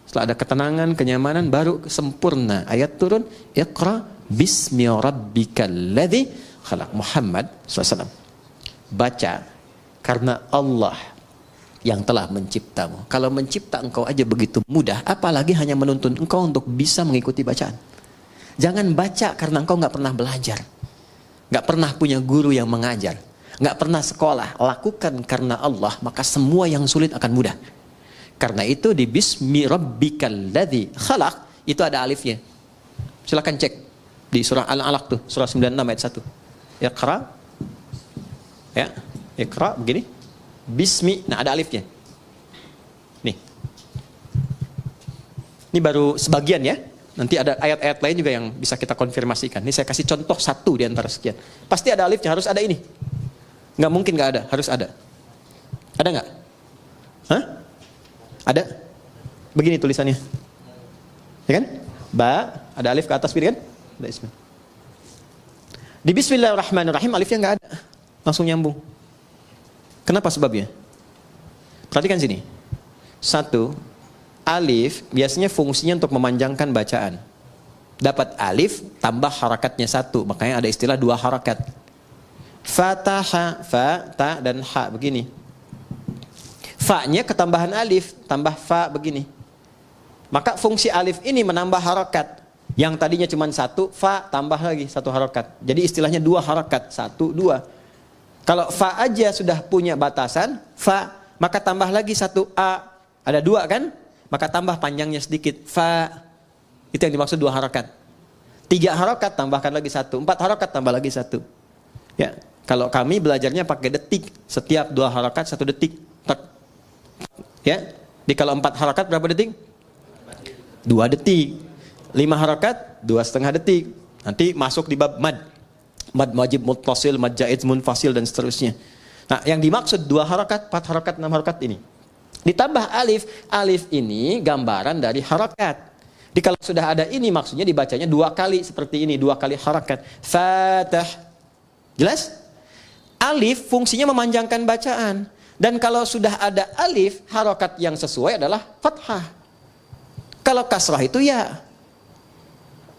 Setelah ada ketenangan, kenyamanan, baru sempurna ayat turun, Iqra bismi rabbikal ladzi khalaq. Muhammad SAW, baca karena Allah yang telah menciptamu. Kalau mencipta engkau aja begitu mudah, apalagi hanya menuntun engkau untuk bisa mengikuti bacaan. Jangan baca karena engkau nggak pernah belajar, nggak pernah punya guru yang mengajar, nggak pernah sekolah. Lakukan karena Allah, maka semua yang sulit akan mudah. Karena itu di bismi rabbikal ladzi khalaq itu ada alifnya. Silakan cek di surah Al-Alaq tuh, surah 96 ayat 1. Iqra. Ya, Iqra begini. Bismi, nah ada alifnya. Nih. Ini baru sebagian ya. Nanti ada ayat-ayat lain juga yang bisa kita konfirmasikan. Ini saya kasih contoh 1 di antara sekian. Pasti ada alifnya, harus ada ini. Nggak mungkin nggak ada, harus ada. Ada nggak? Hah? Ada? Begini tulisannya. Ya kan? Ba, ada alif ke atas kan? Ada ismi. Di bismillahirrahmanirrahim alifnya nggak ada. Langsung nyambung. Kenapa sebabnya? Perhatikan sini. 1, alif biasanya fungsinya untuk memanjangkan bacaan. Dapat alif tambah harakatnya 1, makanya ada istilah 2 harakat. Fataha, fa, ta, dan ha begini. Fa-nya ketambahan alif, tambah fa begini. Maka fungsi alif ini menambah harakat. Yang tadinya cuma 1, fa tambah lagi 1 harakat. Jadi istilahnya 2 harakat, 1, 2. Kalau fa aja sudah punya batasan, fa, maka tambah lagi 1 a. Ada 2 kan? Maka tambah panjangnya sedikit, fa. Itu yang dimaksud 2 harakat. 3 harakat tambahkan lagi 1, 4 harakat tambah lagi 1. Ya, kalau kami belajarnya pakai detik, setiap 2 harakat 1 detik. Tak. Ya, di kalau 4 harakat berapa detik? 2 detik. 5 harakat 2,5 detik. Nanti masuk di bab mad. Mad wajib muttasil, mad jaiz munfasil dan seterusnya. Nah, yang dimaksud 2 harakat, 4 harakat, 6 harakat ini. Ditambah alif, alif ini gambaran dari harakat. Jadi kalau sudah ada ini maksudnya dibacanya 2 kali seperti ini, 2 kali harakat. Fatah. Jelas? Alif fungsinya memanjangkan bacaan. Dan kalau sudah ada alif, harakat yang sesuai adalah fathah. Kalau kasrah itu ya.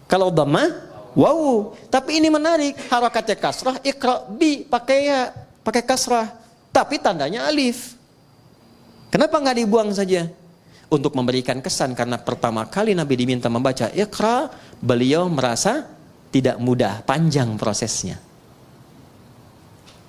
Kalau dhammah, wow. Tapi ini menarik, harakatnya kasrah, iqra bi pakai ya, pakai kasrah. Tapi tandanya alif. Kenapa nggak dibuang saja? Untuk memberikan kesan, karena pertama kali Nabi diminta membaca iqra, beliau merasa tidak mudah, panjang prosesnya.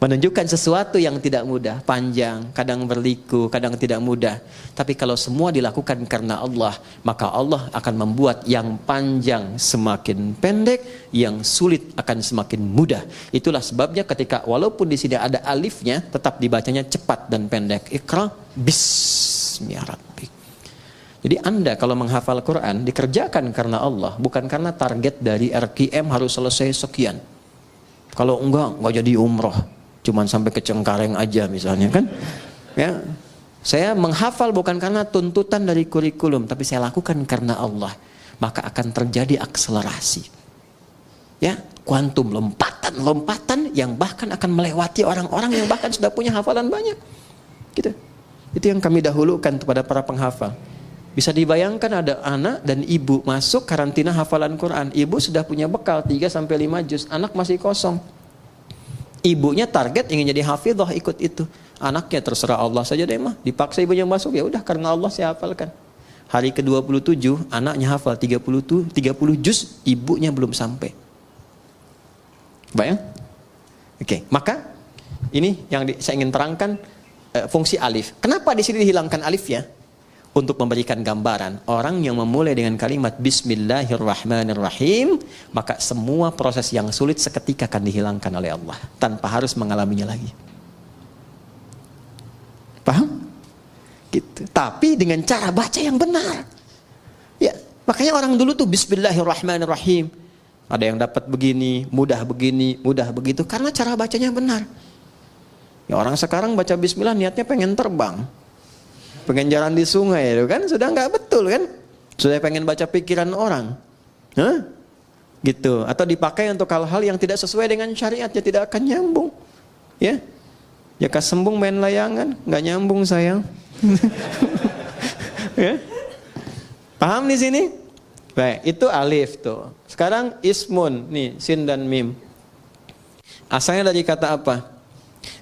Menunjukkan sesuatu yang tidak mudah, panjang, kadang berliku, kadang tidak mudah. Tapi kalau semua dilakukan karena Allah, maka Allah akan membuat yang panjang semakin pendek, yang sulit akan semakin mudah. Itulah sebabnya ketika walaupun di sini ada alifnya, tetap dibacanya cepat dan pendek. Iqra bismi rabbik. Jadi Anda kalau menghafal Quran dikerjakan karena Allah, bukan karena target dari RQM harus selesai sekian. Kalau enggak jadi umroh. cuman sampai ke Cengkareng aja misalnya kan. Ya, saya menghafal bukan karena tuntutan dari kurikulum, tapi saya lakukan karena Allah. Maka akan terjadi akselerasi. Ya, kuantum, lompatan yang bahkan akan melewati orang-orang yang bahkan sudah punya hafalan banyak. Gitu. Itu yang kami dahulukan kepada para penghafal. Bisa dibayangkan ada anak dan ibu masuk karantina hafalan Quran. Ibu sudah punya bekal 3-5 juz, anak masih kosong. Ibunya target ingin jadi hafidhah, ikut itu. Anaknya terserah Allah saja deh mah. Dipaksa ibunya masuk, ya udah karena Allah saya hafalkan. Hari ke-27 anaknya hafal 30 juz, ibunya belum sampai. Bayang? Oke, maka ini yang saya ingin terangkan fungsi alif. Kenapa di sini dihilangkan alif ya? Untuk memberikan gambaran, orang yang memulai dengan kalimat Bismillahirrahmanirrahim, maka semua proses yang sulit seketika akan dihilangkan oleh Allah tanpa harus mengalaminya lagi. Paham? Gitu. Tapi dengan cara baca yang benar. Ya, makanya orang dulu tuh Bismillahirrahmanirrahim. Ada yang dapat begini, mudah begitu karena cara bacanya benar. Ya, orang sekarang baca Bismillah niatnya pengen terbang. Pengen jalan di sungai itu kan sudah nggak betul kan, sudah pengen baca pikiran orang, gitu, atau dipakai untuk hal-hal yang tidak sesuai dengan syariat, ya tidak akan nyambung, ya kasembung main layangan nggak nyambung sayang. Ya? Paham di sini? Baik, itu alif tuh. Sekarang ismun nih, sin dan mim. Asalnya dari kata apa?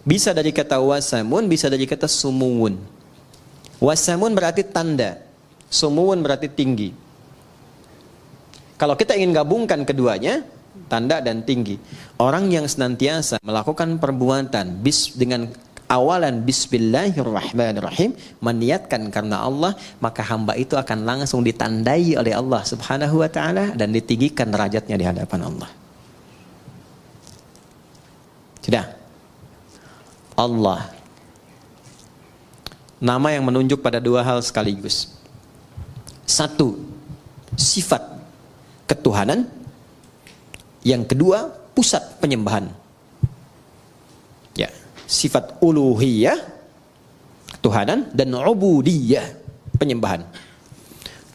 Bisa dari kata wasamun, bisa dari kata sumuwun. Wasamun berarti tanda, sumuwun berarti tinggi. Kalau kita ingin gabungkan keduanya, tanda dan tinggi. Orang yang senantiasa melakukan perbuatan dengan awalan Bismillahirrahmanirrahim, meniatkan karena Allah, maka hamba itu akan langsung ditandai oleh Allah Subhanahu wa ta'ala dan ditinggikan derajatnya di hadapan Allah. Sudah. Allah, nama yang menunjuk pada dua hal sekaligus. Satu, sifat ketuhanan. Yang kedua, pusat penyembahan. Ya, sifat uluhiyah, ketuhanan, dan ubudiyah, penyembahan.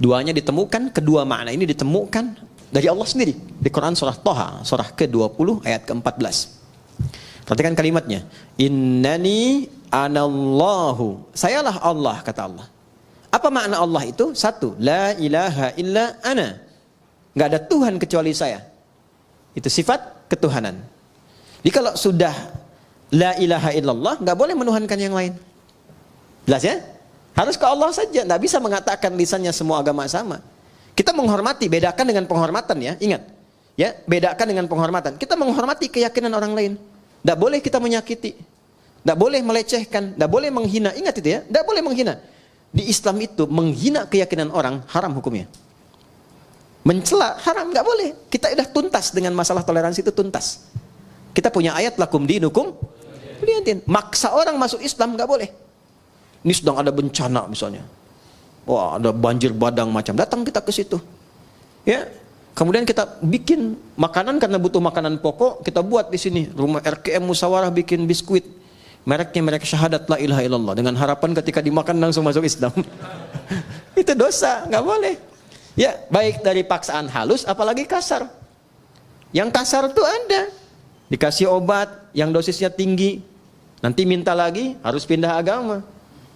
Duanya ditemukan, kedua makna ini ditemukan dari Allah sendiri. Di Quran surah Thaha, surah ke-20 ayat ke-14. Perhatikan kalimatnya. Innani anallahu, sayalah Allah, kata Allah. Apa makna Allah itu? Satu, la ilaha illa ana, nggak ada Tuhan kecuali saya. Itu sifat ketuhanan. Jadi kalau sudah la ilaha illallah, nggak boleh menuhankan yang lain. Jelas ya? Harus ke Allah saja, nggak bisa mengatakan lisannya semua agama sama. Kita menghormati, bedakan dengan penghormatan ya, ingat ya, bedakan dengan penghormatan. Kita menghormati keyakinan orang lain, nggak boleh kita menyakiti. Tidak boleh melecehkan, tidak boleh menghina. Ingat itu ya, tidak boleh menghina. Di Islam itu menghina keyakinan orang haram hukumnya. Mencela haram, nggak boleh. Kita sudah tuntas dengan masalah toleransi itu, tuntas. Kita punya ayat lakum dinukum waliyaddin. Maksa orang masuk Islam nggak boleh. Ini sedang ada bencana misalnya, wah ada banjir badang macam, datang kita ke situ. Ya, kemudian kita bikin makanan karena butuh makanan pokok, kita buat di sini rumah RKM Musyawarah bikin biskuit. Mereknya merek syahadat la ilaha illallah, dengan harapan ketika dimakan langsung masuk Islam. Itu dosa, nggak boleh. Ya, baik dari paksaan halus apalagi kasar. Yang kasar tuh ada, dikasih obat yang dosisnya tinggi, nanti minta lagi harus pindah agama.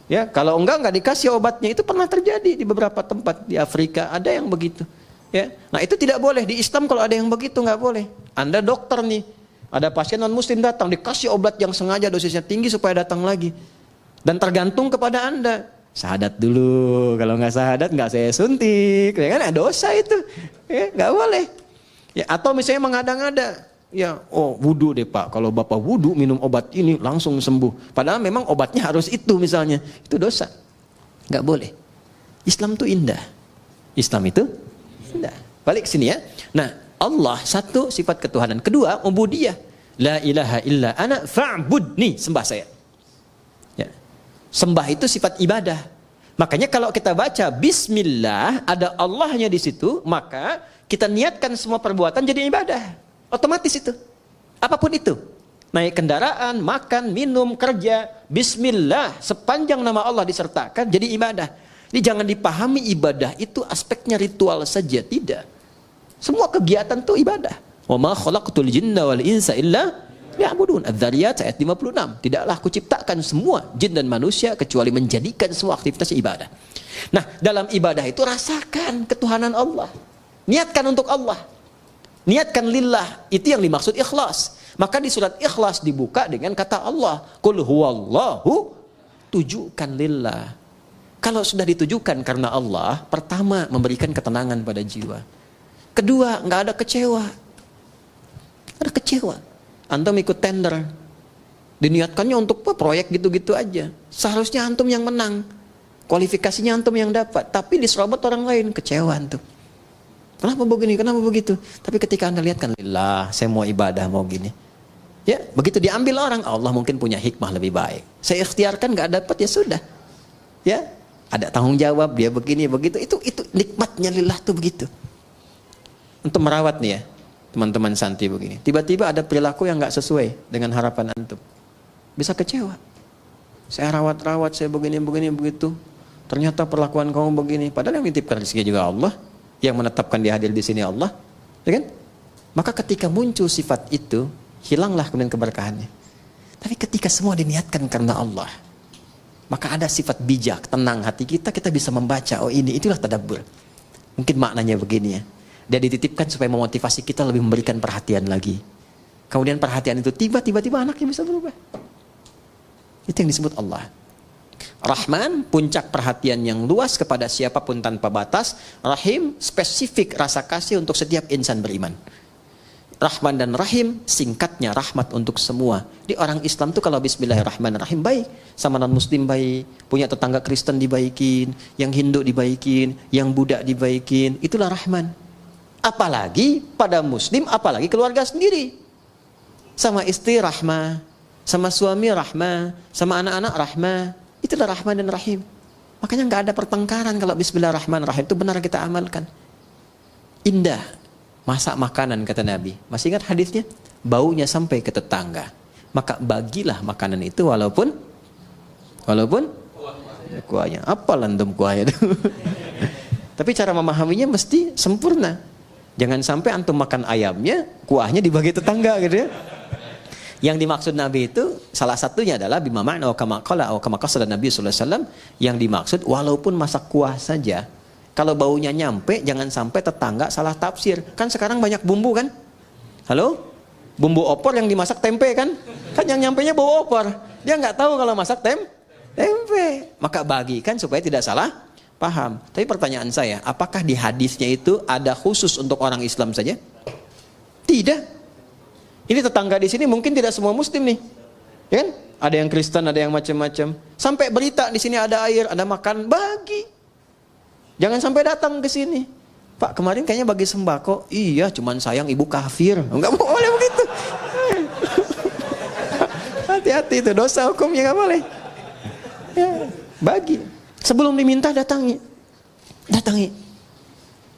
Ya, kalau enggak dikasih obatnya. Itu pernah terjadi di beberapa tempat di Afrika, ada yang begitu. Ya, nah itu tidak boleh. Di Islam kalau ada yang begitu nggak boleh. Anda dokter nih, ada pasien non muslim datang, dikasih obat yang sengaja dosisnya tinggi supaya datang lagi. Dan tergantung kepada Anda. Syahadat dulu, kalau nggak syahadat nggak saya suntik, ya kan? Dosa itu, ya nggak boleh. Ya, atau misalnya mengada-ngada, ya, oh wudu deh Pak, kalau Bapak wudu minum obat ini langsung sembuh. Padahal memang obatnya harus itu misalnya, itu dosa, nggak boleh. Islam itu indah, Islam itu indah. Balik sini ya. Nah, Allah satu sifat ketuhanan. Kedua, ubudiyah. La ilaha illa ana fa'budni, sembah saya. Ya. Sembah itu sifat ibadah. Makanya kalau kita baca bismillah, ada Allahnya di situ, maka kita niatkan semua perbuatan jadi ibadah. Otomatis itu. Apapun itu. Naik kendaraan, makan, minum, kerja, bismillah, sepanjang nama Allah disertakan, jadi ibadah. Jadi jangan dipahami ibadah itu aspeknya ritual saja, tidak. Semua kegiatan itu ibadah. Wa ma khalaqtul jinna wal insa illa liya'budun. Adz-Dzariyat ayat 56. Tidaklah aku ciptakan semua jin dan manusia kecuali menjadikan semua aktivitas ibadah. Nah, dalam ibadah itu rasakan ketuhanan Allah. Niatkan untuk Allah. Niatkan lillah, itu yang dimaksud ikhlas. Maka di surat Ikhlas dibuka dengan kata Allah, qul huwallahu, tujukan lillah. Kalau sudah ditujukan karena Allah, pertama memberikan ketenangan pada jiwa. Kedua, nggak ada kecewa. Ada kecewa. Antum ikut tender, diniatkannya untuk proyek gitu-gitu aja. Seharusnya antum yang menang, kualifikasinya antum yang dapat, tapi diserobot orang lain, kecewa antum. Kenapa begini, kenapa begitu? Tapi ketika anda lihat kan, lillah, saya mau ibadah, mau gini. Ya, begitu diambil orang, Allah mungkin punya hikmah lebih baik. Saya ikhtiarkan nggak dapat, ya sudah. Ya, ada tanggung jawab, dia begini, begitu. Itu nikmatnya lillah tuh begitu. Untuk merawat nih ya, teman-teman santri begini. Tiba-tiba ada perilaku yang nggak sesuai dengan harapan antum. Bisa kecewa. Saya rawat-rawat, saya begini, begitu. Ternyata perlakuan kamu begini. Padahal yang nitipkan rezeki juga Allah. Yang menetapkan dia hadir di sini Allah, ya kan? Maka ketika muncul sifat itu, hilanglah kemudian keberkahannya. Tapi ketika semua diniatkan karena Allah, maka ada sifat bijak, tenang hati kita, kita bisa membaca, oh ini, itulah tadabbur. Mungkin maknanya begini ya. Dia dititipkan supaya memotivasi kita lebih memberikan perhatian lagi. Kemudian perhatian itu tiba-tiba anaknya bisa berubah. Itu yang disebut Allah. Rahman, puncak perhatian yang luas kepada siapapun tanpa batas. Rahim, spesifik rasa kasih untuk setiap insan beriman. Rahman dan Rahim, singkatnya rahmat untuk semua. Di orang Islam tuh kalau bismillahirrahmanirrahim baik, sama non muslim baik, punya tetangga Kristen dibaikin, yang Hindu dibaikin, yang Buddha dibaikin, itulah Rahman. Apalagi pada muslim, apalagi keluarga sendiri. Sama istri rahmah, sama suami rahmah, sama anak-anak rahmah. Itulah Rahman dan Rahim. Makanya nggak ada pertengkaran kalau bismillahirrahmanirrahim itu benar kita amalkan. Indah masak makanan kata Nabi. Masih ingat hadisnya? Baunya sampai ke tetangga. Maka bagilah makanan itu walaupun kuahnya. Apa landum kuahnya itu? Tapi cara memahaminya mesti sempurna. Jangan sampai antum makan ayamnya, kuahnya dibagi tetangga gitu ya. Yang dimaksud Nabi itu salah satunya adalah bima ma'na wa kama qala atau kama qasada Nabi sallallahu alaihi wasallam, yang dimaksud walaupun masak kuah saja, kalau baunya nyampe jangan sampai tetangga salah tafsir. Kan sekarang banyak bumbu kan? Halo? Bumbu opor yang dimasak tempe kan? Kan yang nyampenya bau opor. Dia nggak tahu kalau masak tempe. Maka bagikan supaya tidak salah paham. Tapi pertanyaan saya, apakah di hadisnya itu ada khusus untuk orang Islam saja? Tidak. Ini tetangga di sini mungkin tidak semua muslim nih. Ya kan? Ada yang Kristen, ada yang macam-macam. Sampai berita di sini ada air, ada makan, bagi. Jangan sampai datang ke sini. Pak, kemarin kayaknya bagi sembako. Iya, cuman sayang ibu kafir. Enggak boleh begitu. Hati-hati itu dosa hukumnya, enggak boleh. Ya, bagi. Sebelum diminta datangi.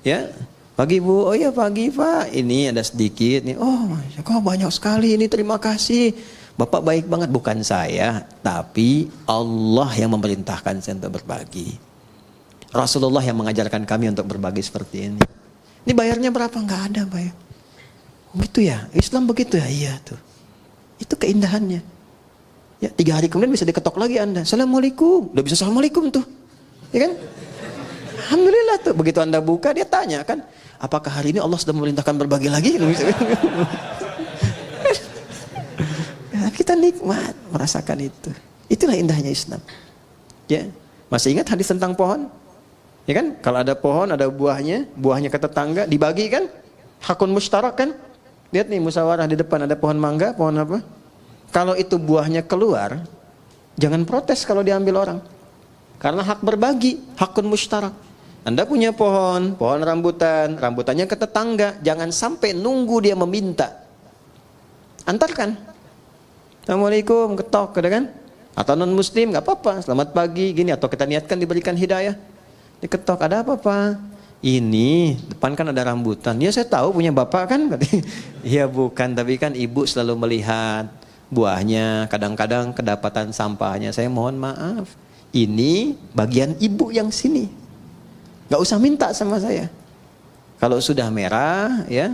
Ya. Pagi Bu, oh ya pagi Pak, ini ada sedikit nih. Oh, kok banyak sekali ini, terima kasih. Bapak baik banget, bukan saya, tapi Allah yang memerintahkan saya untuk berbagi. Rasulullah yang mengajarkan kami untuk berbagi seperti ini. Ini bayarnya berapa? Enggak ada bayar. Oh, gitu ya, Islam begitu ya? Iya tuh. Itu keindahannya. Ya, 3 hari kemudian bisa diketok lagi Anda. Assalamualaikum, udah bisa assalamualaikum tuh. Ya kan? Alhamdulillah tuh. Begitu Anda buka, dia tanya kan, apakah hari ini Allah sudah memerintahkan berbagi lagi? Kita nikmat merasakan itu. Itulah indahnya Islam. Ya, masih ingat hadis tentang pohon? Ya kan? Kalau ada pohon, ada buahnya ke tetangga, dibagi kan? Hakun mustarak kan? Lihat nih musyawarah di depan ada pohon mangga, pohon apa? Kalau itu buahnya keluar, jangan protes kalau diambil orang. Karena hak berbagi, hakun mustarak. Anda punya pohon rambutan, rambutannya ke tetangga, jangan sampai nunggu dia meminta. Antarkan. Assalamualaikum, ketok, kan? Atau non muslim, nggak apa-apa, selamat pagi, gini, atau kita niatkan diberikan hidayah. Diketok, ada apa Pak? Ini, depan kan ada rambutan. Ya saya tahu punya bapak kan? Iya bukan, tapi kan ibu selalu melihat buahnya, kadang-kadang kedapatan sampahnya. Saya mohon maaf, ini bagian ibu yang sini. Gak usah minta sama saya. Kalau sudah merah, ya,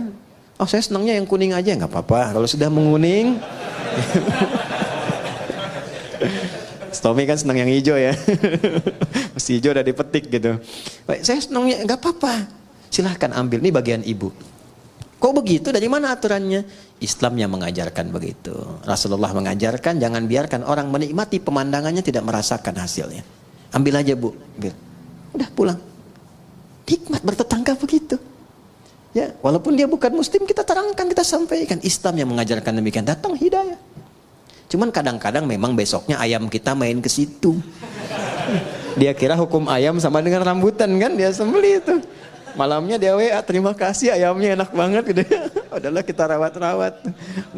oh saya senangnya yang kuning aja, nggak apa-apa. Kalau sudah menguning, Tommy kan senang yang hijau ya. Mesti hijau udah dipetik gitu. Baik, saya senangnya nggak apa-apa. Silahkan ambil, ini bagian ibu. Kok begitu? Dari mana aturannya? Islam yang mengajarkan begitu. Rasulullah mengajarkan jangan biarkan orang menikmati pemandangannya tidak merasakan hasilnya. Ambil aja bu, ambil. Udah pulang. Nikmat bertetangga begitu. Ya, walaupun dia bukan muslim kita terangkan, kita sampaikan. Islam yang mengajarkan demikian, datang hidayah. Cuman kadang-kadang memang besoknya ayam kita main ke situ. Dia kira hukum ayam sama dengan rambutan kan, dia sembelih itu. Malamnya dia WA, terima kasih ayamnya enak banget gitu. Udahlah kita rawat-rawat.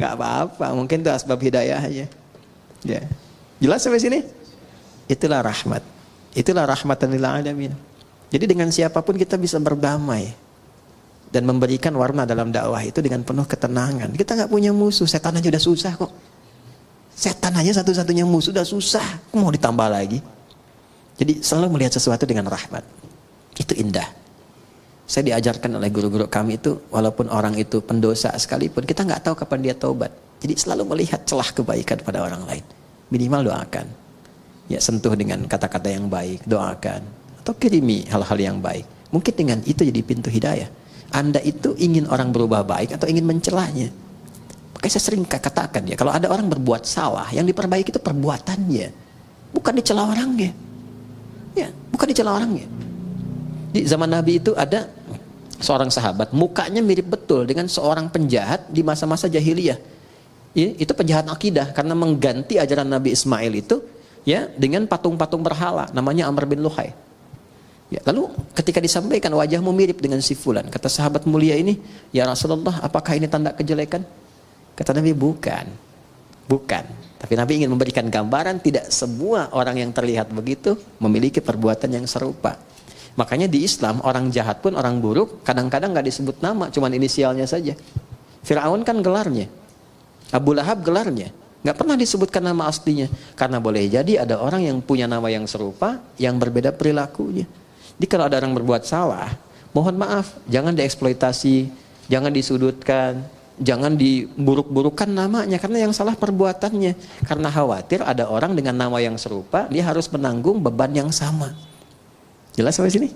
Nggak apa-apa, mungkin itu asbab hidayah aja. Ya. Jelas sampai sini? Itulah rahmat. Itulah rahmatan lil alamin. Jadi dengan siapapun kita bisa berdamai. Dan memberikan warna dalam dakwah itu dengan penuh ketenangan. Kita nggak punya musuh, setan aja udah susah kok. Setan aja satu-satunya musuh udah susah, mau ditambah lagi. Jadi selalu melihat sesuatu dengan rahmat. Itu indah. Saya diajarkan oleh guru-guru kami itu, walaupun orang itu pendosa sekalipun, kita nggak tahu kapan dia taubat. Jadi selalu melihat celah kebaikan pada orang lain. Minimal doakan. Ya, sentuh dengan kata-kata yang baik, doakan. Atau kirimi hal-hal yang baik. Mungkin dengan itu jadi pintu hidayah. Anda itu ingin orang berubah baik atau ingin mencelahnya? Makanya saya sering katakan ya, kalau ada orang berbuat salah, yang diperbaiki itu perbuatannya, bukan dicela orangnya. Ya, bukan dicela orangnya. Di zaman Nabi itu ada seorang sahabat, mukanya mirip betul dengan seorang penjahat di masa-masa jahiliyah. Ya, itu penjahat akidah karena mengganti ajaran Nabi Ismail itu ya dengan patung-patung berhala, namanya Amr bin Luhai. Ya, lalu ketika disampaikan wajahmu mirip dengan si fulan, kata sahabat mulia ini, ya Rasulullah, apakah ini tanda kejelekan? Kata Nabi, bukan. Bukan. Tapi Nabi ingin memberikan gambaran tidak semua orang yang terlihat begitu memiliki perbuatan yang serupa. Makanya di Islam orang jahat pun, orang buruk kadang-kadang nggak disebut nama, cuman inisialnya saja. Firaun kan gelarnya, Abu Lahab gelarnya, nggak pernah disebutkan nama aslinya. Karena boleh jadi ada orang yang punya nama yang serupa, yang berbeda perilakunya. Jadi kalau ada orang berbuat salah, mohon maaf, jangan dieksploitasi, jangan disudutkan, jangan diburuk-burukan namanya, karena yang salah perbuatannya. Karena khawatir ada orang dengan nama yang serupa, dia harus menanggung beban yang sama. Jelas sampai sini?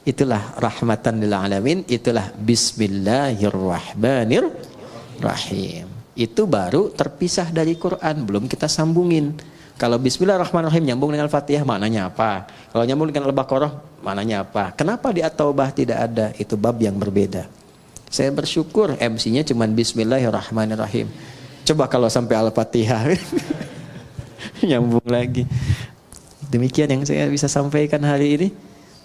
Itulah rahmatan lil alamin, itulah bismillahirrahmanirrahim. Itu baru terpisah dari Quran, belum kita sambungin. Kalau bismillahirrahmanirrahim nyambung dengan Fatihah, maknanya apa? Kalau nyambung dengan Al-Baqarah, maknanya apa? Kenapa di At-Taubah tidak ada? Itu bab yang berbeda. Saya bersyukur MC-nya cuma bismillahirrahmanirrahim. Coba kalau sampai Al-Fatihah nyambung lagi. Demikian yang saya bisa sampaikan hari ini.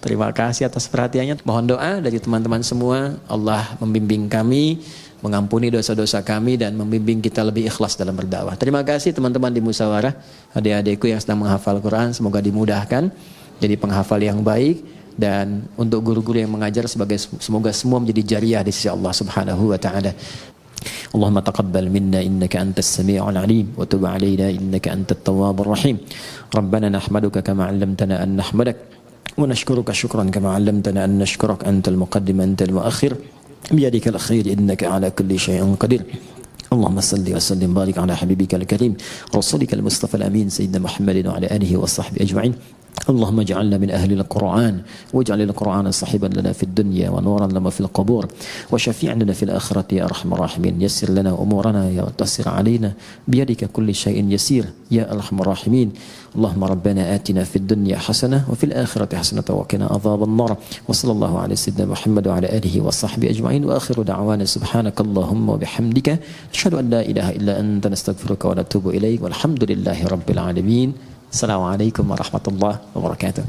Terima kasih atas perhatiannya. Mohon doa dari teman-teman semua. Allah membimbing kami, mengampuni dosa-dosa kami, dan membimbing kita lebih ikhlas dalam berdakwah. Terima kasih teman-teman di musyawarah, adik-adikku yang sedang menghafal Quran, semoga dimudahkan jadi penghafal yang baik. Dan untuk guru-guru yang mengajar, semoga semua menjadi jariah di sisi Allah Subhanahu wa taala. Allahumma taqabbal minna innaka antas sami'ul 'alim wa tub 'alaina innaka antat tawwabur rahim. Rabbana nahmaduka kama 'allamtana an nahmadak wa nashkuruka syukran kama 'allamtana an nashkurak antal muqaddim antal muakhir biyadikal khair innaka 'ala kulli syai'in qadir. اللهم صل وسلم وبارك على حبيبك الكريم رسولك المصطفى الأمين سيدنا محمد وعلى آله وصحبه أجمعين. اللهم اجعلنا من أهل القرآن واجعل القرآن صاحبا لنا في الدنيا ونورا لنا في القبور وشفيعا لنا في الآخرة يا أرحم الراحمين. يسر لنا أمورنا يا وتسر علينا بيدك كل شيء يسير يا أرحم الراحمين. اللهم ربنا آتنا في الدنيا حسنة وفي الآخرة حسنة وقنا عذاب النار. وصلى الله على سيدنا محمد وعلى آله وصحبه أجمعين. وآخر دعوانا سبحانك اللهم وبحمدك أشهد أن لا إله إلا أنت نستغفرك ونتوب إليك والحمد لله رب العالمين. Assalamualaikum warahmatullahi wabarakatuh.